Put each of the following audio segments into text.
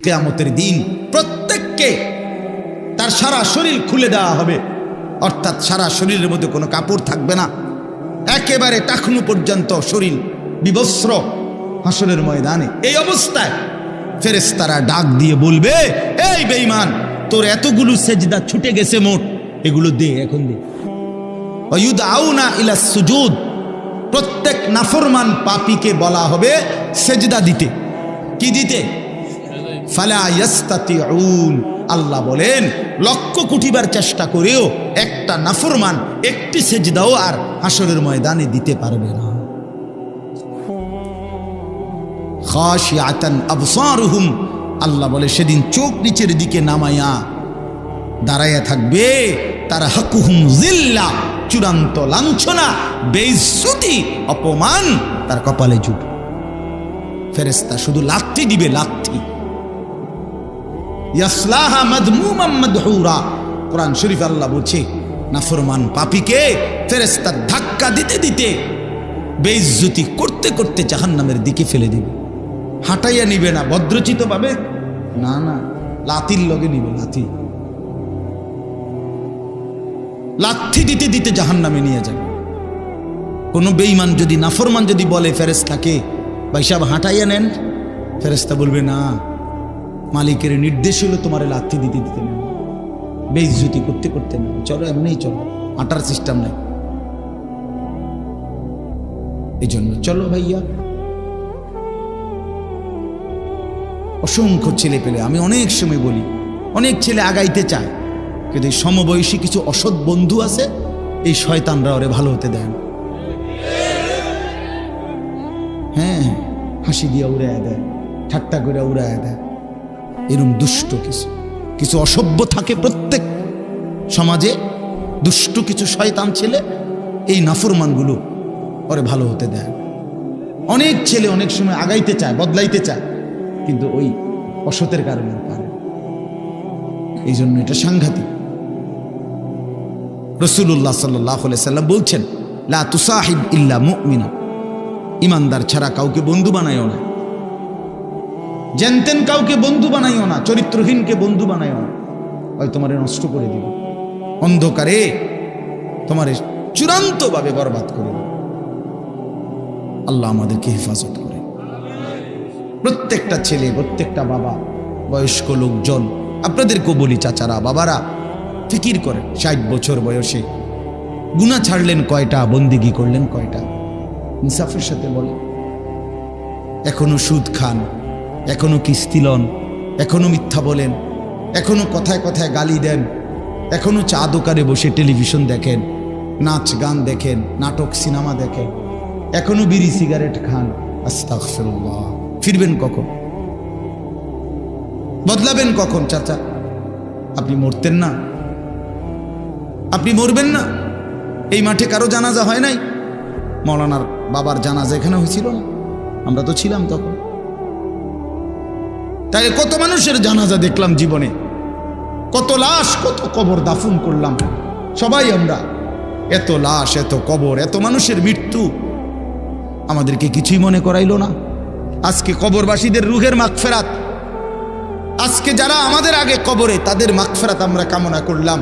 কিয়ামতের দিন প্রত্যেককে তার সারা শরীর খুলে দেওয়া হবে, অর্থাৎ সারা শরীরের মধ্যে কোনো কাপড় থাকবে না, একেবারে টাকনু পর্যন্ত শরীর বিবস্ত্র হাসরের ময়দানে। এই অবস্থায় ফেরেশতারা ডাক দিয়ে বলবে, এই বেঈমান, তোর এতগুলো সেজদা ছুটে গেছে মোট, এগুলো দে, এখন দে। ওয়ায়ুদআউনা ইলাস সুজুদ, প্রত্যেক নাফরমান পাপীকে বলা হবে সেজদা দিতে। কি দিতে? ফালা ইয়াস্তাতিউন। আল্লাহ বলেন, লক্ষ কোটিবার চেষ্টা করেও একটা নাফরমান একটি সেজদাও আর হাসরের ময়দানে দিতে পারবে না। খাশিআতান আবসারুহুম, আল্লাহ বলে সেদিন চোখ নিচের দিকে নামায়া দাঁড়াইয়া থাকবে তারা, হাকুহুম জিল্লা, চূড়ান্ত লাঞ্ছনা, বেইজ্জতি, অপমান তার কপালে জুটবে। ফেরেশতা শুধু লাথি দিবে, লাথি। ইয়াসলাহা মাদমুমান মাদহুরা, কোরআন শরীফ আল্লাহ বলছে নাফরমান পাপীকে ফেরেশতা ধাক্কা দিতে দিতে, বেইজ্জতি করতে করতে জাহান্নামের দিকে ফেলে দিবে। হাঁটাইয়া নিবে না, ভদ্রচিত পাবে না, না, লাথির লগে নিবে, লাথি। লাথি দিতে দিতে জাহান্নামে নিয়ে যাবে। কোন বেঈমান যদি, নাফরমান যদি বলে ফেরেশতাকে, ভাই সাহেব হাঁটাইয়া নেন, ফেরেশতা বলবে না, মালিকের নির্দেশ হলো তোমার লাথি দিতে দিতে নেন, বেইজ্জতি করতে করতে নেন, চলো এমনিই চলো, হাঁটার সিস্টেম নাই। এই জন্য চলো ভাইয়া। অসংখ্য ছেলে পেলে, আমি অনেক সময় বলি, অনেক ছেলে আগাইতে চায়, কিন্তু এই সমবয়সী কিছু অসৎ বন্ধু আছে, এই শয়তানরা ওরে ভালো হতে দেয় না। হ্যাঁ, হাসি দিয়ে উড়াইয়া দেয়, ঠাট্টা করে উড়াইয়া দেয়। এরকম দুষ্ট কিছু কিছু অসভ্য থাকে প্রত্যেক সমাজে, দুষ্ট কিছু শয়তান ছেলে, এই নাফরমানগুলো ওরে ভালো হতে দেয়। অনেক ছেলে অনেক সময় আগাইতে চায়, বদলাইতে চায়, কিন্তু ওই অসতের কারণে পারে। এই জন্য এটা সাংঘাতিক। রাসূলুল্লাহ সাল্লাল্লাহু আলাইহি সাল্লাম বলছেন, লা তুসাহিব ইল্লা মুমিনা, ইমানদার ছাড়া কাউকে বন্ধু বানাইও না। জেনতেন কাউকে বন্ধু বানাইও না, চরিত্রহীনকে বন্ধু বানাইও না, ওই তোমারে নষ্ট করে দিবে, অন্ধকারে তোমারে চূড়ান্তভাবে বরবাদ করে দিবে। আল্লাহ আমাদেরকে হেফাজত করে। প্রত্যেকটা ছেলে, প্রত্যেকটা বাবা, বয়স্ক লোকজন, আপনাদেরকেও বলি, চাচারা, বাবারা, ফিকির করেন, 60 বছর বয়সে গুনাহ ছাড়লেন কয়টা, বন্দেগী করলেন কয়টা, ইনসাফের সাথে বলেন। এখনো সুদ খান, এখনো কিস্তি লন, এখনো মিথ্যা বলেন, এখনো কথায় কথায় গালি দেন, এখনো চা দোকানে বসে টেলিভিশন দেখেন, নাচ গান দেখেন, নাটক সিনেমা দেখেন, এখনো বিড়ি সিগারেট খান। আস্তাগফিরুল্লাহ। ফিরবেন কখন? বদলাবেন কখন? চাচা, আপনি মরতেন না? আপনি মরবেন না? এই মাঠে কারো জানাজা হয় নাই? মৌলানার বাবার জানাজা এখানে হয়েছিল না? আমরা তো ছিলাম তখন। তাই কত মানুষের জানাজা দেখলাম জীবনে, কত লাশ, কত কবর দাফন করলাম সবাই আমরা। এত লাশ, এত কবর, এত মানুষের মৃত্যু আমাদেরকে কিছুই মনে করাইলো না। আজকে কবরবাসীদের রুহের মাগফিরাত, আজকে যারা আমাদের আগে কবরে, তাদের মাগফিরাত আমরা কামনা করলাম।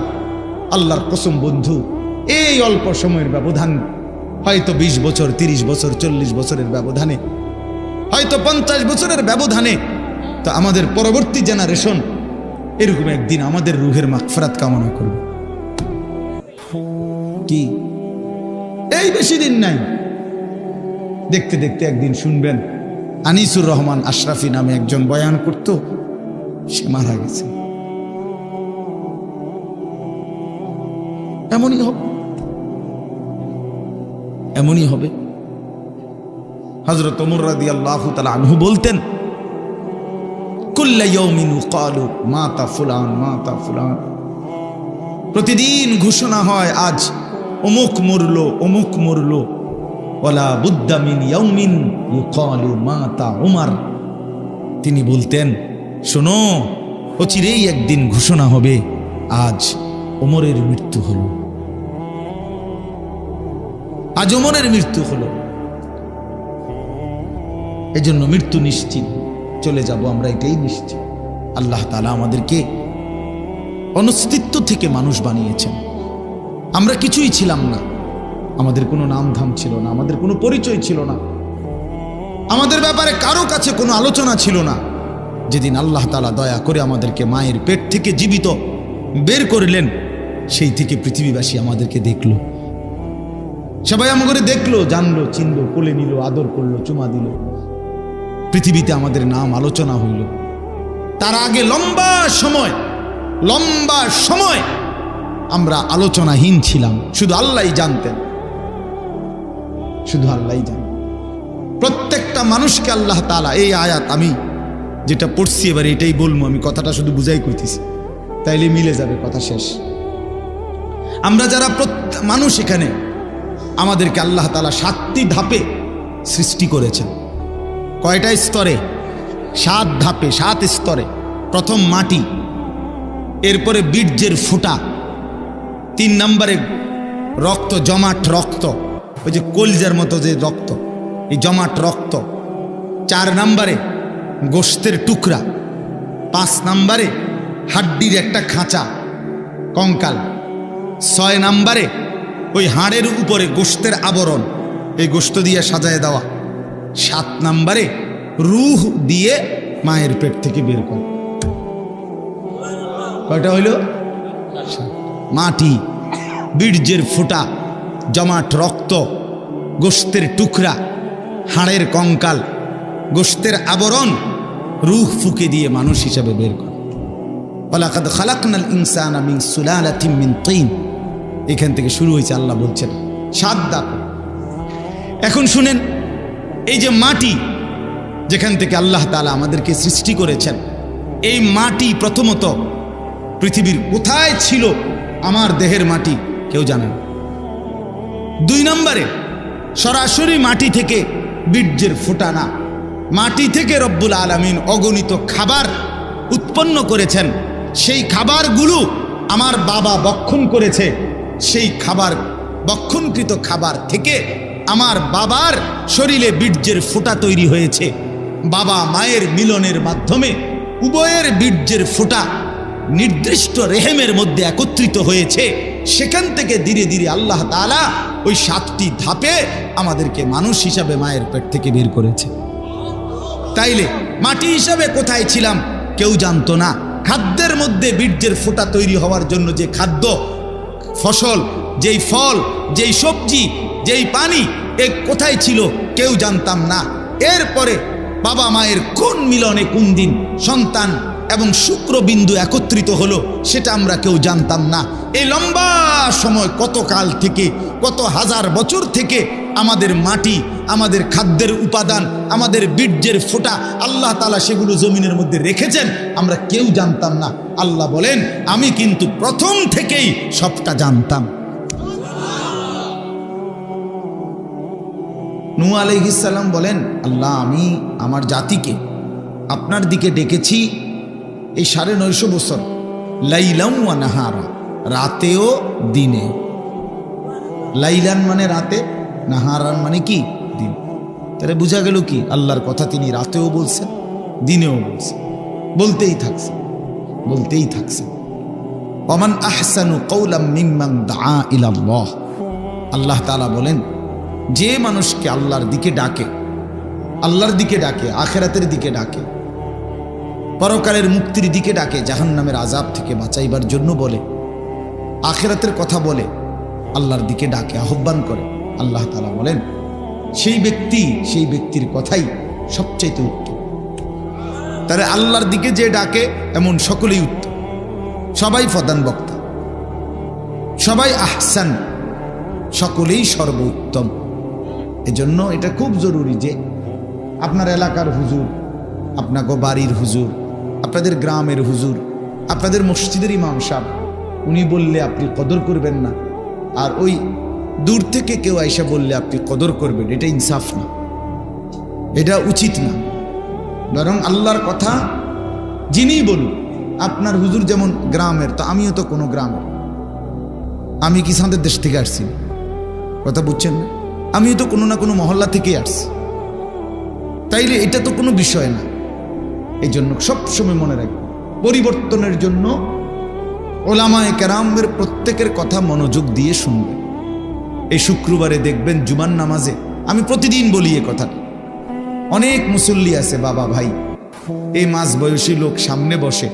আল্লাহর কসম বন্ধু, এই অল্প সময়ের ব্যবধান, হয়তো 20 বছর, 30 বছর, 40 বছরের ব্যবধানে, হয়তো 50 বছরের ব্যবধানে, তো আমাদের পরবর্তী জেনারেশন এরকম একদিন আমাদের রুহের মাগফিরাত কামনা করবে। কি এই বেশি দিন নাই, দেখতে দেখতে একদিন শুনবেন আনিসুর রহমান আশরাফি নামে একজন বয়ান করত, সে মারা গেছে। এমনই হবে, এমনই হবে। হযরত ওমর রাদিয়াল্লাহু তাআলা আনহু বলতেন, কুল্লা ইয়াউমিন ক্বালু মাতা ফুলান, মাতা ফুলান, প্রতিদিন ঘোষণা হয় আজ অমুক মরলো, অমুক মরলো। ওয়ালা বুদ্দা মিন ইয়াউমিন ইউকালু মাতা উমর। তিনি বলতেন, শোনো, অচিরেই একদিন ঘোষণা হবে আজ ওমরের মৃত্যু হলো, আজ ওমরের মৃত্যু হলো। এজন্য মৃত্যু নিশ্চিত, চলে যাব আমরা, এটাই নিশ্চিত। আল্লাহ তাআলা আমাদেরকে অনস্তিত্ব থেকে মানুষ বানিয়েছেন। আমরা কিছুই ছিলাম না, আমাদের কোনো নাম ধাম ছিল না, আমাদের কোনো পরিচয় ছিল না, আমাদের ব্যাপারে কারো কাছে কোনো আলোচনা ছিল না। যেদিন আল্লাহ তাআলা দয়া করে আমাদেরকে মায়ের পেট থেকে জীবিত বের করলেন, সেই থেকে পৃথিবীবাসী আমাদেরকে দেখলো, সবাই আমাদের দেখলো, জানলো, চিনলো, কোলে নিল, আদর করলো, চুমা দিল, পৃথিবীতে আমাদের নাম আলোচনা হইল। তার আগে লম্বা সময় আমরা আলোচনাহীন ছিলাম, শুধু আল্লাহই জানতেন, শুধু আল্লাহই জানেন। প্রত্যেকটা মানুষকে আল্লাহ তাআলা, এই আয়াত আমি যেটা পড়ছি এবার এটাই বলবো, আমি কথাটা শুধু বুঝাই করতেছি, তাইলে মিলে যাবে, কথা শেষ। আমরা যারা মানুষ এখানে, আমাদেরকে আল্লাহ তাআলা 7টি ধাপে সৃষ্টি করেছেন। কয়টা স্তরে? 7 ধাপে, 7 স্তরে। প্রথম মাটি, এরপরে বীর্যের ফোঁটা, 3 নম্বরে রক্ত, জমাট রক্ত, ওই যে কলজার মতো যে রক্ত, এই জমাট রক্ত। 4 নম্বরে গোশতের টুকরা। 5 নম্বরে হাড্ডির একটা খাঁচা, কঙ্কাল। 6 নম্বরে ওই হাড়ের উপরে গোশতের আবরণ, এই গোশত দিয়ে সাজায় দেওয়া। 7 নম্বরে রূহ দিয়ে মায়ের পেট থেকে বের করে। কয়টা হইল? মাটি, বীর্যের ফোঁটা, জমাট রক্ত, গোশতের টুকরা, হাড়ের কঙ্কাল, গোশতের আবরণ, রূহ ফুঁকে দিয়ে মানুষ হিসাবে বের করে। ওয়ালাকাদ খালাকনাল ইনসানা মিন সুলালাতিন মিন তিন, এখান থেকে শুরু হয়েছে। আল্লাহ বলছেন 7 ধাপ। এখন শুনেন, এই যে মাটি যেখান থেকে আল্লাহ তাআলা আমাদেরকে সৃষ্টি করেছেন, এই মাটি প্রথমত পৃথিবীর কোথায় ছিল? আমার দেহের মাটি কেউ জানে না। 2 নম্বরে সরাসরি মাটি থেকে বীর্যের ফোঁটা না, মাটি থেকে রব্বুল আলামিন অগণিত খাবার উৎপন্ন করেছেন। সেই খাবারগুলো আমার বাবা বক্ষণ করেছে, সেই খাবার, বক্ষণকৃত খাবার থেকে আমার বাবার শরীরে বীর্যের ফোঁটা তৈরি হয়েছে। বাবা মায়ের মিলনের মাধ্যমে উভয়ের বীর্যের ফোঁটা নির্দিষ্ট রেহেমের মধ্যে একত্রিত হয়েছে। সেখান থেকে ধীরে ধীরে আল্লাহ তাআলা ওই 7টি ধাপে আমাদেরকে মানুষ হিসাবে মায়ের পেট থেকে বের করেছে। তাইলে মাটি হিসাবে কোথায় ছিলাম কেউ জানতো না। খাদ্যের মধ্যে বীর্যের ফোঁটা তৈরি হওয়ার জন্য যে খাদ্য, ফসল, যেই ফল, যেই সবজি, যেই পানি, এ কোথায় ছিল কেউ জানতাম না। এরপরে বাবা মায়ের কোন মিলনে কোন দিন সন্তান এবং শুক্রবিন্দু একত্রিত হলো সেটা আমরা কেউ জানতাম না। এই লম্বা সময়, কত কাল থেকে, কত হাজার বছর থেকে আমাদের মাটি, আমাদের খাদ্যের উপাদান, আমাদের বীর্যের ফোঁটা আল্লাহ তাআলা সেগুলো জমিনের মধ্যে রেখেছেন, আমরা কেউ জানতাম না। আল্লাহ বলেন, আমি কিন্তু প্রথম থেকেই সবটা জানতাম। নূহ আলাইহিস সালাম বলেন, আল্লাহ, আমি আমার জাতিকে আপনার দিকে ডেকেছি এই 950 বছর, লাইলাম ওয়া নাহারা, রাতেও দিনে। লাইলান মানে রাতে, নাহারান মানে কি? দিন। তাহলে বোঝা গেল কি আল্লাহর কথা তিনি রাতেও বলছেন, দিনেও বলছেন, বলতেই থাকছেন, বলতেই থাকছেন। ওমান আহসানু কওলাম মিম্মান দাআ ইলাল্লাহ, আল্লাহ তাআলা বলেন, যে মানুষকে আল্লাহর দিকে ডাকে, আল্লাহর দিকে ডাকে, আখিরাতের দিকে ডাকে, পরকালের মুক্তির দিকে ডাকে, জাহান্নামের আযাব থেকে বাঁচাইবার জন্য বলে, আখিরাতের কথা বলে, আল্লাহর দিকে ডাকে, আহ্বান করে, আল্লাহ তাআলা বলেন সেই ব্যক্তির কথাই সবচাইতে উত্তম। তাহলে আল্লাহর দিকে যে ডাকে এমন সকলেই উত্তম, সবাই প্রধান বক্তা, সবাই আহসান, সকলেই সর্বোত্তম। এজন্য এটা খুব জরুরি যে আপনার এলাকার হুজুর, আপনাকে বাড়ির হুজুর, আপনাদের গ্রামের হুজুর, আপনাদের মসজিদের ইমাম সাহেব, উনি বললে আপনি কদর করবেন না, আর ওই দূর থেকে কেউ আইসা বললে আপনি কদর করবেন, এটা ইনসাফ না, এটা উচিত না। বরং আল্লাহর কথা যিনিই বলুন, আপনার হুজুর যেমন গ্রামের, তো আমিও তো কোনো গ্রামের, আমি কি সাঁদের দেশ থেকে আসছি, কথা বুঝছেন না? আমিও তো কোনো না কোনো মহল্লা থেকেই আসছি, তাইলে এটা তো কোনো বিষয় না। এই জন্য সবসময় মনে রাখবেন, পরিবর্তনের জন্য ওলামায়ে কেরামের প্রত্যেকের কথা মনোযোগ দিয়ে শুনবেন। এই শুক্রবারে দেখবেন জুমার নামাজে, আমি প্রতিদিন বলি এ কথাটা, অনেক মুসল্লি আছে বাবা ভাই, এই মাঝ বয়সী লোক সামনে বসে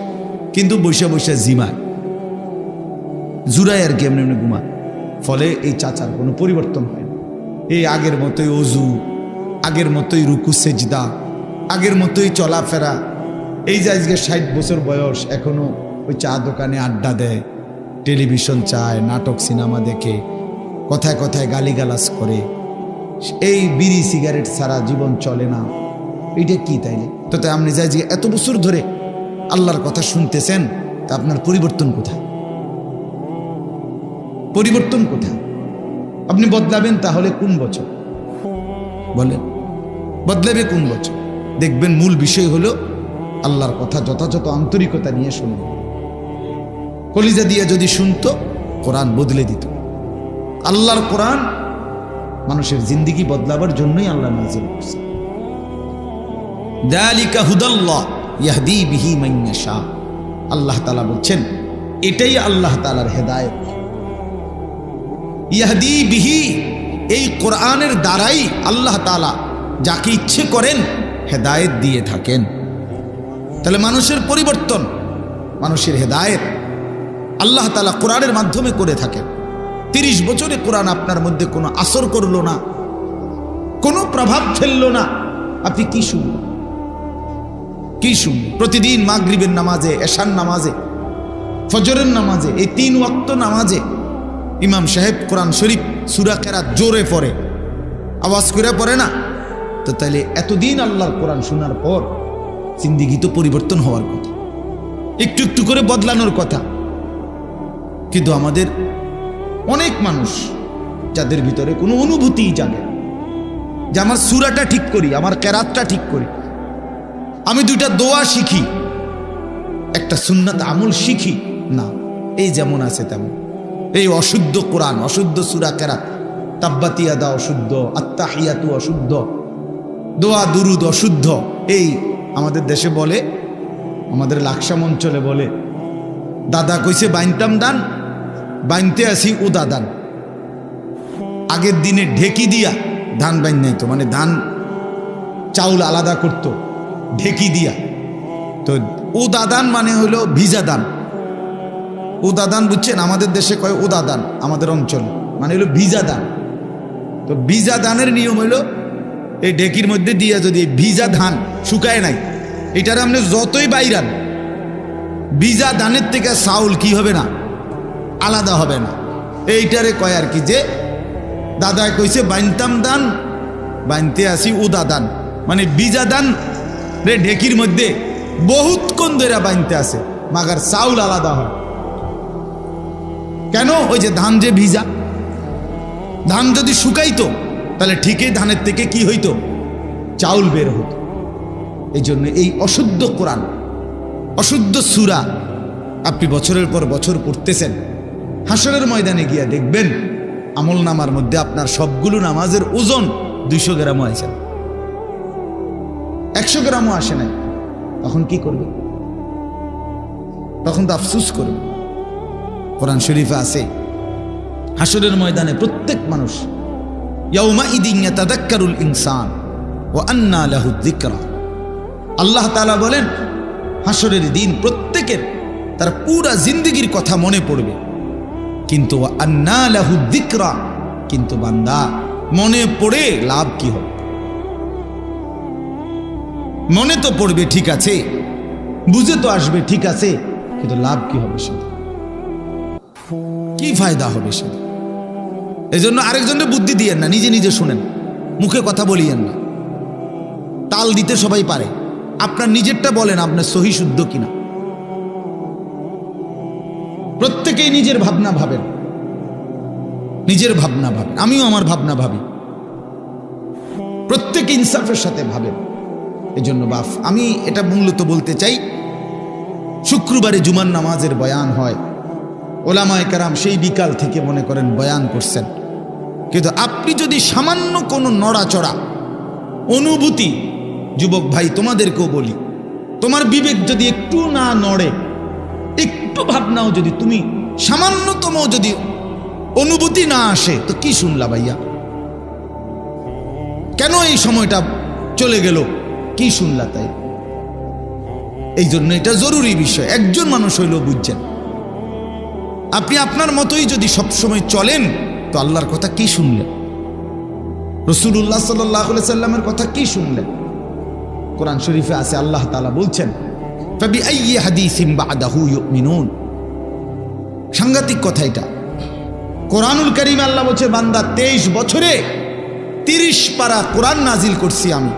কিন্তু বসে বসে জিমায়, জুড়ায় আর কি এমনি এমনি ঘুমায়। ফলে এই চাচার কোনো পরিবর্তন হয় না। এই আগের মতোই অজু, আগের মতোই রুকু সেজদা, আগের মতোই চলাফেরা। এই যে আজকে 60 বছর বয়স, এখনো ওই চা দোকানে আড্ডা দেয়, টেলিভিশন চায়, নাটক সিনেমা দেখে, কথায় কথায় গালিগালাজ করে, এই বিড়ি সিগারেট ছাড়া জীবন চলে না। এইটা কি তাইলে? তো তাই আপনি যাই যে এত বছর ধরে আল্লাহর কথা শুনতেছেন, তা আপনার পরিবর্তন কোথায়? পরিবর্তন কোথায়? আপনি বদলাবেন তাহলে কোন বছর বলেন? বদলাবে কোন বছর? দেখবেন মূল বিষয় হলো আল্লাহর কথা যথাযথ আন্তরিকতা নিয়ে শুনবেন। কলিজা দিয়ে যদি শুনতো, কোরআন বদলে দিত। আল্লাহর কোরআন মানুষের জিন্দেগি বদলাবার জন্যই আল্লাহ নাযিল করছে। যালিকা হুদাল্লাহ ইয়াহদি বিহি মান ইয়াশা। আল্লাহ তাআলা বলছেন এটাই আল্লাহ তাআলার হেদায়েত। ইয়াহদি বিহি, এই কোরআনের দ্বারাই আল্লাহ তাআলা যাকে ইচ্ছে করেন হেদায়েত দিয়ে থাকেন। তাহলে মানুষের পরিবর্তন, মানুষের হেদায়েত আল্লাহ তাআলা কোরআনের মাধ্যমে করে থাকেন। 30 বছরে কোরআন আপনার মধ্যে কোনো আসর করলো না, কোনো প্রভাব ফেললো না, আপনি কি শুনবেন? কি শুনবেন? প্রতিদিন মাগরিবের নামাজে, এশার নামাজে, ফজরের নামাজে, এই 3 ওয়াক্ত নামাজে ইমাম সাহেব কোরআন শরীফ সূরা কেরাত জোরে পড়ে, আওয়াজ করে পড়ে না? তো তাইলে এতদিন আল্লাহর কোরআন শোনার পর জিন্দেগি তো পরিবর্তন হওয়ার কথা, একটু একটু করে বদলানোর কথা। কিন্তু আমাদের অনেক মানুষ যাদের ভিতরে কোনো অনুভূতিই জাগে যে আমার সূরাটা ঠিক করি, আমার কেরাতটা ঠিক করি, আমি 2টা দোয়া শিখি, একটা সুন্নাত আমল শিখি না। এই যেমন আছে তেমন, এই অশুদ্ধ কোরআন, অশুদ্ধ সূরা কেরাত, তাব্বাত ইয়াদা অশুদ্ধ, আত্তাহিয়াতু অশুদ্ধ, দোয়া দুরুদ অশুদ্ধ। এই আমাদের দেশে বলে, আমাদের লাকসাম অঞ্চলে বলে, দাদা কইছে বাইনতাম দান, বাইনতে আসি উদা দান। আগের দিনে ঢেকি দিয়া ধান বাইন নাই তো, মানে ধান চাউল আলাদা করতো ঢেকি দিয়া। তো উদা দান মানে হলো ভিজা দান। উদা দান বুঝছেন? আমাদের দেশে কয় উদা দান, আমাদের অঞ্চলে মানে হলো ভিজা দান। তো ভিজা দানের নিয়ম হলো এই ঢেকির মধ্যে দিয়া যদি ভিজা ধান শুকায় নাই, এটার আপনি যতই বাইরান, ভিজা ধানের থেকে চাউল কি হবে না, আলাদা হবে না। এইটারে কয় আর কি যে দাদায় কইছে বাইনতাম দান, বাইনতে আসি উদা দান, মানে ভিজা দান রে ঢেকির মধ্যে বহুতক্ষণ ধরে বাইনতে আসে, মাগার চাউল আলাদা হয়। কেন? ওই যে ধান যে ভিজা, ধান যদি শুকাইতো তাহলে ঠিকই ধানের থেকে কি হইতো, চাউল বের হতো। এই জন্য এই অশুদ্ধ কোরআন, অশুদ্ধ সূরা আপনি বছরের পর বছর পড়তেছেন, হাসরের ময়দানে গিয়া দেখবেন আমল নামার মধ্যে আপনার সবগুলো নামাজের ওজন 200 গ্রামও আছে, 100 গ্রামও আসে নাই। তখন কি করবে? তখন তো আফসোস করবে। কোরআন শরীফে আছে হাসরের ময়দানে প্রত্যেক মানুষ ইয়াউমাইদিন ইয়াতাযাক্কারুল ইনসান ওয়া আন্না লাহু যিকরা। আল্লাহ তাআলা বলেন হাসরের দিন প্রত্যেকের তার পুরা জিন্দেগির কথা মনে পড়বে, কিন্তু ওয়া আন্না লাহু যিকরা, কিন্তু বান্দা মনে পড়ে লাভ কি হবে? মনে তো পড়বে ঠিক আছে, বুঝে তো আসবে ঠিক আছে, কিন্তু লাভ কি হবে? সেটা কি ফায়দা হবে? সেটা এই জন্য আরেকজনের বুদ্ধি দিয়েন না, নিজে নিজে শুনেন, মুখে কথা বলিয়েন না। তাল দিতে সবাই পারে, আপনার নিজেরটা বলেন আপনার সহি শুদ্ধ কিনা। প্রত্যেকেই নিজের ভাবনা ভাবেন, নিজের ভাবনা ভাবেন, আমিও আমার ভাবনা ভাবি, প্রত্যেকে ইনসাফের সাথে ভাবেন। এই জন্য বাপ আমি এটা মূলত বলতে চাই, শুক্রবারে জুমার নামাজের বয়ান হয়, ওলামায়ে কেরাম সেই বিকাল থেকে মনে করেন বয়ান করছেন, কিন্তু আপনি যদি সামান্য কোনো নড়াচড়া অনুভূতি, যুবক ভাই তোমাদেরকেও বলি, তোমার বিবেক যদি একটু না নড়ে, একটু ভাবনাও যদি তুমি সামান্যতম যদি অনুভূতি না আসে, তো কি শুনলা ভাইয়া? কেন এই সময়টা চলে গেল? কি শুনলা? তাই এই জন্য এটা জরুরি বিষয়। একজন মানুষ হইলেও বুঝছেন, আপনি আপনার মতোই যদি সবসময় চলেন তো আল্লাহর কথা কি শুনলেন? রাসূলুল্লাহ সাল্লাল্লাহু আলাইহি সাল্লামের কথা কি শুনলেন? কোরআন শরীফে আছে, আল্লাহ তাআলা বলছেন ফাবিআইয়ি হাদিসিন বা'দাহু ইউমিনুন। সাংঘাতিক কথা এটা। কোরআনুল কারীমে আল্লাহ বলছে, বান্দা 23 বছরে 30 পারা কোরআন নাজিল করছি আমি।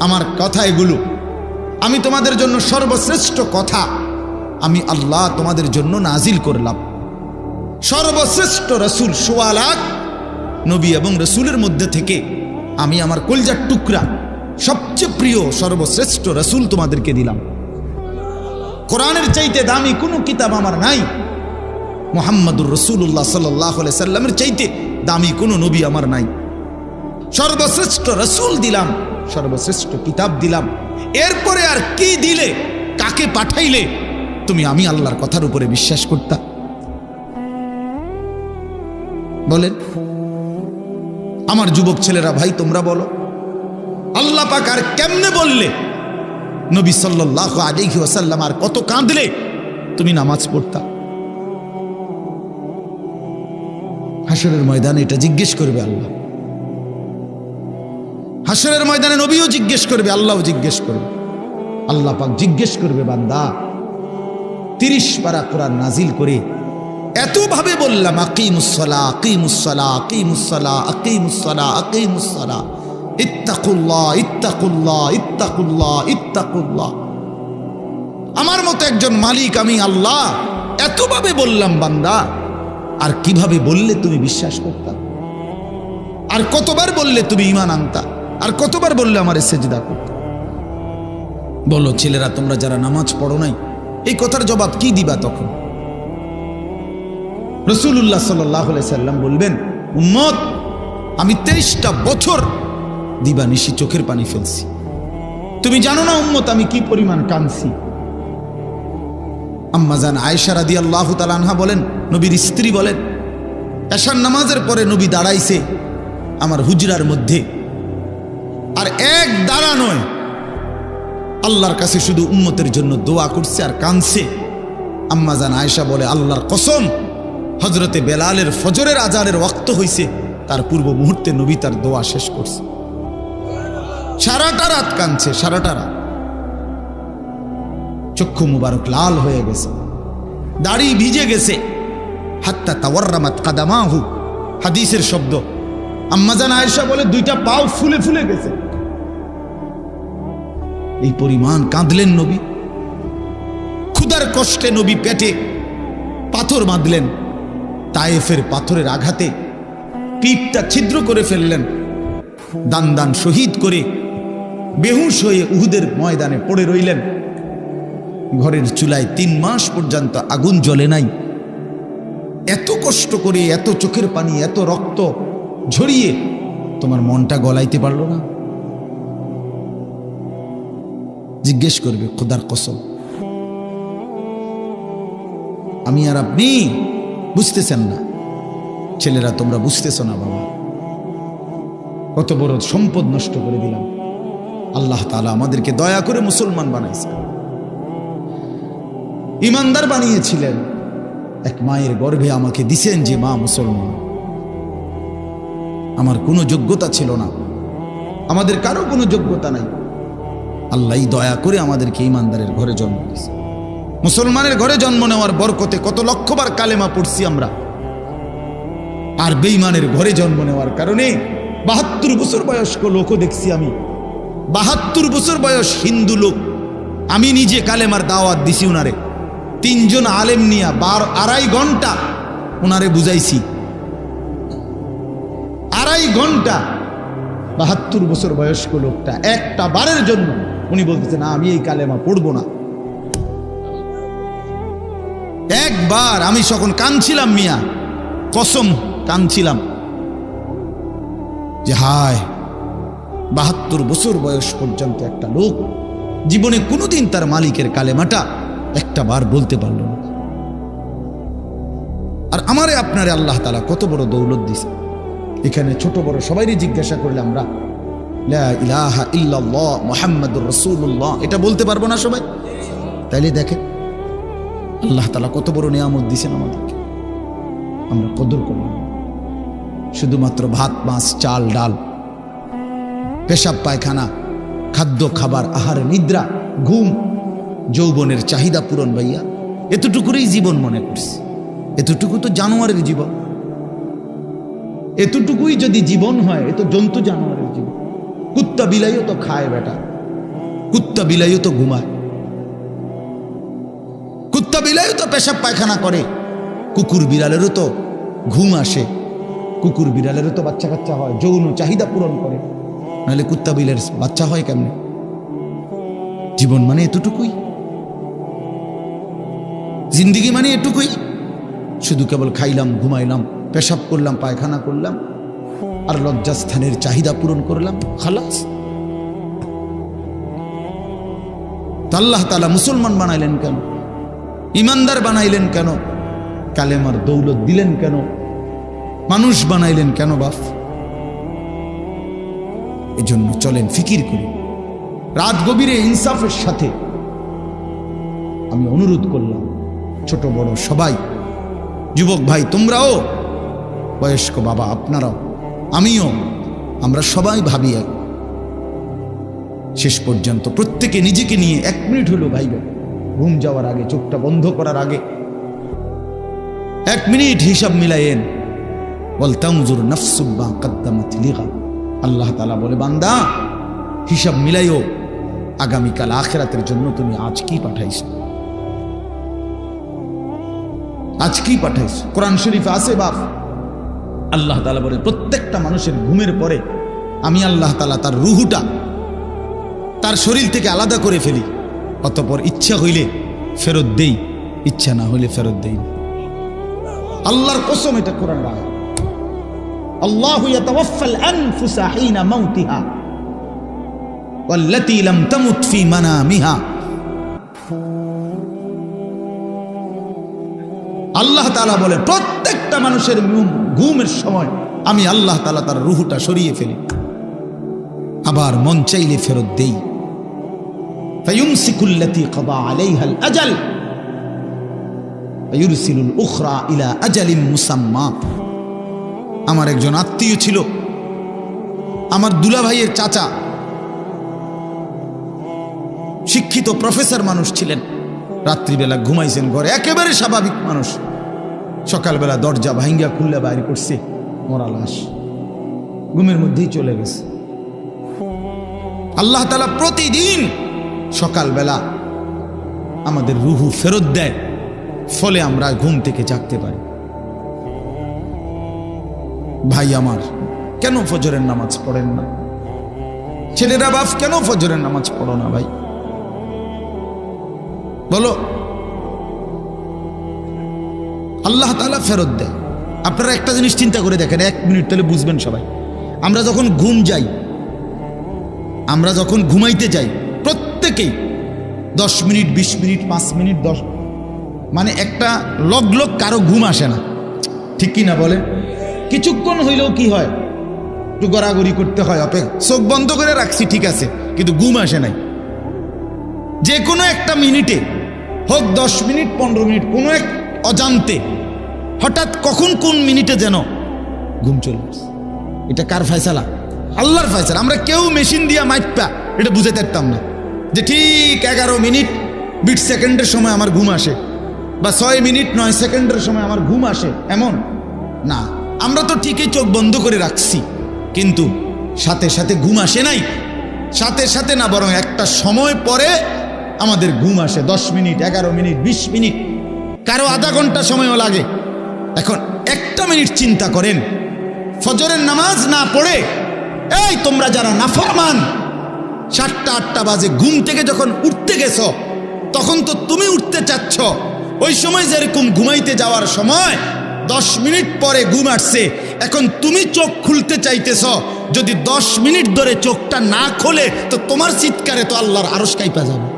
আমার কথা এগুলো, আমি তোমাদের জন্য সর্বশ্রেষ্ঠ কথা আমি আল্লাহ তোমাদের জন্য নাজিল করলাম। সর্বশ্রেষ্ঠ রাসূল, ১৬ লাখ নবী এবং রাসূলের মধ্যে থেকে আমি আমার কলিজার টুকরা সবচেয়ে প্রিয় সর্বশ্রেষ্ঠ রাসূল তোমাদেরকে দিলাম। কোরআনের চাইতে দামি কোনো কিতাব আমার নাই। মুহাম্মাদুর রাসূলুল্লাহ সাল্লাল্লাহু আলাইহি সাল্লামের চাইতে দামি কোনো নবী আমার নাই। সর্বশ্রেষ্ঠ রাসূল দিলাম, সর্বশ্রেষ্ঠ কিতাব দিলাম। এরপরে আর কি দিলে, কাকে পাঠাইলে তুমি আমি আল্লাহর কথার উপরে বিশ্বাস করতা? বলেন আমার যুবক ছেলেরা, ভাই তোমরা বলো, আল্লাহ পাক আর কেমনে বললে নবী সাল্লাল্লাহু আলাইহি ওয়াসাল্লাম আর কত কাঁদলে তুমি নামাজ পড়তা? হাসরের ময়দানে এটা জিজ্ঞেস করবে আল্লাহ। হাসরের ময়দানে নবীও জিজ্ঞেস করবে, আল্লাহও জিজ্ঞেস করবে। আল্লাহ পাক জিজ্ঞেস করবে, বান্দা 30 পারা কোরআন নাজিল করে এত ভাবে বললাম, আকিমুস সালাহ আকিমুস সালাহ আকিমুস সালাহ আকিমুস সালাহ আকিমুস সালাহ ইত্তাকুল্লাহ ইত্তাকুল্লাহ ইত্তাকুল্লাহ ইত্তাকুল্লাহ। আমার মতো একজন মালিক আমি আল্লাহ এত ভাবে বললাম, বান্দা আর কিভাবে বললে তুমি বিশ্বাস করতা? আর কতবার বললে তুমি ঈমান আনতা? আর কতবার বললে আমারে সেজদা করতা? বলো ছেলেরা, তোমরা যারা নামাজ পড়ো নাই, এই কথার জবাব কি দিবা তখন? রাসূলুল্লাহ সাল্লাল্লাহু আলাইহি সাল্লাম বলবেন, উম্মত আমি 23টা বছর দিবানিশি চোখের পানি ফেলছি। তুমি জানো না উম্মত আমি কি পরিমাণ কাঁদছি। আম্মা জান আয়েশা রাদিয়াল্লাহু তাআলা আনহা বলেন, নবীর স্ত্রী বলেন, এশার নামাজের পরে নবী দাঁড়াইছে আমার হুজরার মধ্যে, আর এক দাঁড়া নয়, আল্লাহর কাছে শুধু উম্মতের জন্য দোয়া করছে আর কাঁদছে। আম্মা জান আয়েশা বলে, আল্লাহর কসম, হযরতে বেলালের ফজরের আজানের ওয়াক্ত হইছে, তার পূর্ব মুহূর্তে নবী তার দোয়া শেষ করছে। সারাটা রাত কাঁদছে, সারাটা রাত। চক্ষু মুবারক লাল হয়ে গেছে, দাড়ি ভিজে গেছে, হাত্তা তাওয়াররামাত কাদামাহু, হাদিসের শব্দ। আম্মা জান আয়েশা বলে, 2টা পাও ফুলে ফুলে গেছে। এই পরিমাণ কাঁদলেন নবী। ক্ষুধার কষ্টে নবী পেটে পাথর বাঁধলেন, তায়েফের পাথরের আঘাতে পিঠটা ছিদ্র করে ফেললেন, দান দান শহীদ করে বেহুশ হয়ে উহুদের ময়দানে পড়ে রইলেন। ঘরের চুলায় 3 মাস পর্যন্ত আগুন জ্বলে নাই। এত কষ্ট করে, এত চোখের পানি, এত রক্ত ঝরিয়ে তোমার মনটা গলাইতে পারলো না? জিজ্ঞেস করবে, খোদার কসম। আমি আর আপনি বুঝতেছেন না, ছেলেরা তোমরা বুঝতেছ না বাবা, কত বড় সম্পদ নষ্ট করে দিলাম। আল্লাহ তাআলা আমাদেরকে দয়া করে মুসলমান বানাইছে, ইমানদার বানিয়েছিলেন। এক মায়ের গর্ভে আমাকে দিছেন যে মা মুসলমান। আমার কোনো যোগ্যতা ছিল না, আমাদের কারো কোনো যোগ্যতা নাই। আল্লাহই দয়া করে আমাদেরকে ইমানদারের ঘরে জন্ম দিয়েছে। মুসলমানের ঘরে জন্ম নেওয়ার বরকতে কত লক্ষবার কালেমা পড়ছি আমরা, আর বেঈমানের ঘরে জন্ম নেওয়ার কারণে 72 বছর বয়স্ক লোকও দেখছি আমি। 72 বছর বয়স হিন্দু লোক, আমি নিজে কালেমার দাওয়াত দিছি উনারে। 3 জন আলেম নিয়া 2.5 ঘন্টা উনারে বুঝাইছি। 2.5 ঘন্টা 72 বছর বয়স্ক লোকটা একটা বারের জন্য উনি বলতেছে না আমি এই কালেমা পড়বো না। একবার আমি যখন কাঁদছিলাম মিয়া, কসম কাঁদছিলাম যে হায় 72 বছর বয়স পর্যন্ত একটা লোক জীবনে কোনোদিন তার মালিকের কালেমাটা একটা বার বলতে পারল না। আর আমারে আপনারে আল্লাহ তাআলা কত বড় দৌলত দিছে। এখানে ছোট বড় সবাইরই জিজ্ঞাসা করলে আমরা লা ইলাহা ইল্লাল্লাহ মুহাম্মাদুর রাসূলুল্লাহ এটা বলতে পারবো না সবাই? তাইলে দেখেন আল্লাহ তাআলা কত বড় নিয়ামত দিয়েছেন আমাদেরকে, আমরা কদর করলাম। শুধুমাত্র ভাত মাছ চাল ডাল, পেশাব পায়খানা, খাদ্য খাবার, আহার নিদ্রা, ঘুম, যৌবনের চাহিদা পূরণ, ভাইয়া এতটুকুরই জীবন মনে করছি। এতটুকু তো জানোয়ারের জীবন। এতটুকুই যদি জীবন হয়, এ তো জন্তু জানোয়ারের জীবন। কুত্তা বিলাইও তো খায় বেটা, কুত্তা বিলাইও তো ঘুমায়, কুত্তা বিলাইও তো পেশাব পায়খানা করে, কুকুর বিড়ালেরও তো ঘুম আসে, কুকুর বিড়ালেরও তো বাচ্চা কাচ্চা হয়, যৌন চাহিদা পূরণ করে, নাহলে কুত্তা বিলের বাচ্চা হয় কেমনে? জীবন মানে এতটুকুই, জিন্দিগি মানে এটুকুই। শুধু কেবল খাইলাম, ঘুমাইলাম, পেশাব করলাম, পায়খানা করলাম, আর লজ্জাস্থানের চাহিদা পূরণ করলাম, খালাস। আল্লাহ তাআলা মুসলমান বানাইলেন কেন? ইমানদার বানাইলেন কেন? কালেমার দৌলত দিলেন কেন? মানুষ বানাইলেন কেন বাপ? এজন্য চলেন ফিকির করি। রাত গভীরে ইনসাফের সাথে আমি অনুরোধ করলাম, ছোট বড় সবাই, যুবক ভাই তোমরাও, বয়স্ক বাবা আপনারাও, আমিও, আমরা সবাই ভাবি এক শেষ পর্যন্ত প্রত্যেকে নিজেকে নিয়ে 1 মিনিট হলো ভাইবে, ঘুম যাওয়ার আগে, চোখটা বন্ধ করার আগে 1 মিনিট হিসাব মিলায়েন। ওয়াল তানজুর নাফসুম মা কদ্দামাত লিগাদ। আল্লাহ তাআলা বলে, বান্দা হিসাব মিলাইও, আগামীকাল আখিরাতের জন্য তুমি আজ কি পাঠাইছো, আজ কি পাঠাইছো। কোরআন শরীফে আছে বাপ, আল্লাহ তাআলা বলে প্রত্যেকটা মানুষের ঘুমের পরে আমি আল্লাহ তাআলা তার রুহুটা তার শরীর থেকে আলাদা করে ফেলি, অতঃপর ইচ্ছা হইলে ফেরত দেই, ইচ্ছা না হইলে ফেরত দেই না। আল্লাহর কসম, এটা কোরআন আয়াত। আল্লাহু ইয়াতাওয়াফাল আনফুসা হিনা মাউতিহা ওয়াল্লাতী লাম তামুত ফি মানামিহা। আল্লাহ তাআলা বলে প্রত্যেকটা মানুষের ঘুমের সময় আমি আল্লাহ তাআলা তার রুহটা সরিয়ে ফেলি, আবার মন চাইলে ফেরত দেই। ফায়ুমসিকুল্লাতী কাদা আলাইহাল আজাল ওয়ায়ুরসিলুল উখরা ইলা আজালিম মুসাম্মা। আমার একজন আত্মীয় ছিল, আমার দুলা ভাইয়ের চাচা, শিক্ষিত প্রফেসর মানুষ ছিলেন। রাত্রিবেলা ঘুমাইছেন ঘরে, একেবারে স্বাভাবিক মানুষ। সকালবেলা দরজা ভাঙ্গা খুললে বাইরে করছে মরা লাশ, ঘুমের মধ্যেই চলে গেছে। আল্লাহ তাআলা প্রতিদিন সকালবেলা আমাদের রুহু ফেরত দেয়, ফলে আমরা ঘুম থেকে জাগতে পারি। ভাই আমার, কেন ফজরের নামাজ পড়েন না? ছেলেরা বাপ, কেন ফজরের নামাজ পড়ো না ভাই? বলো। আল্লাহ তাআলা ফেরত দেয়। আপনারা একটা জিনিস চিন্তা করে দেখেন, 1 মিনিট তাহলে বুঝবেন সবাই। আমরা যখন ঘুম যাই, আমরা যখন ঘুমাইতে যাই, প্রত্যেকেই 10 মিনিট, 20 মিনিট, 5 মিনিট, 10, মানে একটা লগ কারো ঘুম আসে না, ঠিক কি না বলেন? কিছুক্ষণ হইলেও কি হয়, একটু গড়াগড়ি করতে হয়, চোখ বন্ধ করে রাখছি ঠিক আছে, কিন্তু ঘুম আসে নাই। যে কোনো একটা মিনিটে হোক, 10 মিনিট, 15 মিনিট, কোনো এক অজান্তে হঠাৎ কখন কোন মিনিটে যেন ঘুম চলে আসে। এটা কার ফয়সালা? আল্লাহর ফয়সালা। আমরা কেউ মেশিন দিয়া মাইপা এটা বুঝে পারতাম না যে ঠিক 11 মিনিট 20 সেকেন্ডের সময় আমার ঘুম আসে, বা 6 মিনিট 9 সেকেন্ডের সময় আমার ঘুম আসে, এমন না। আমরা তো ঠিকই চোখ বন্ধ করে রাখছি, কিন্তু সাথে সাথে ঘুম আসে নাই। সাথে সাথে না, বরং একটা সময় পরে আমাদের ঘুম আসে। 10 মিনিট, 11 মিনিট, 20 মিনিট, কারো আধা ঘন্টা সময়ও লাগে। এখন 1 মিনিট চিন্তা করেন, ফজরের নামাজ না পড়ে, এই তোমরা যারা নাফরমান, 7টা 8টা বাজে ঘুম থেকে যখন উঠতে গেছো, তখন তো তুমি উঠতে চাচ্ছ, ওই সময় যেরকম ঘুমাইতে যাওয়ার সময় 10 মিনিট পরে ঘুম আসছে, এখন তুমি চোখ খুলতে চাইতেছ, যদি 10 মিনিট ধরে চোখটা না খোলে তো তোমার চিৎকারে তো আল্লাহর আরশ কাঁপা যাবে।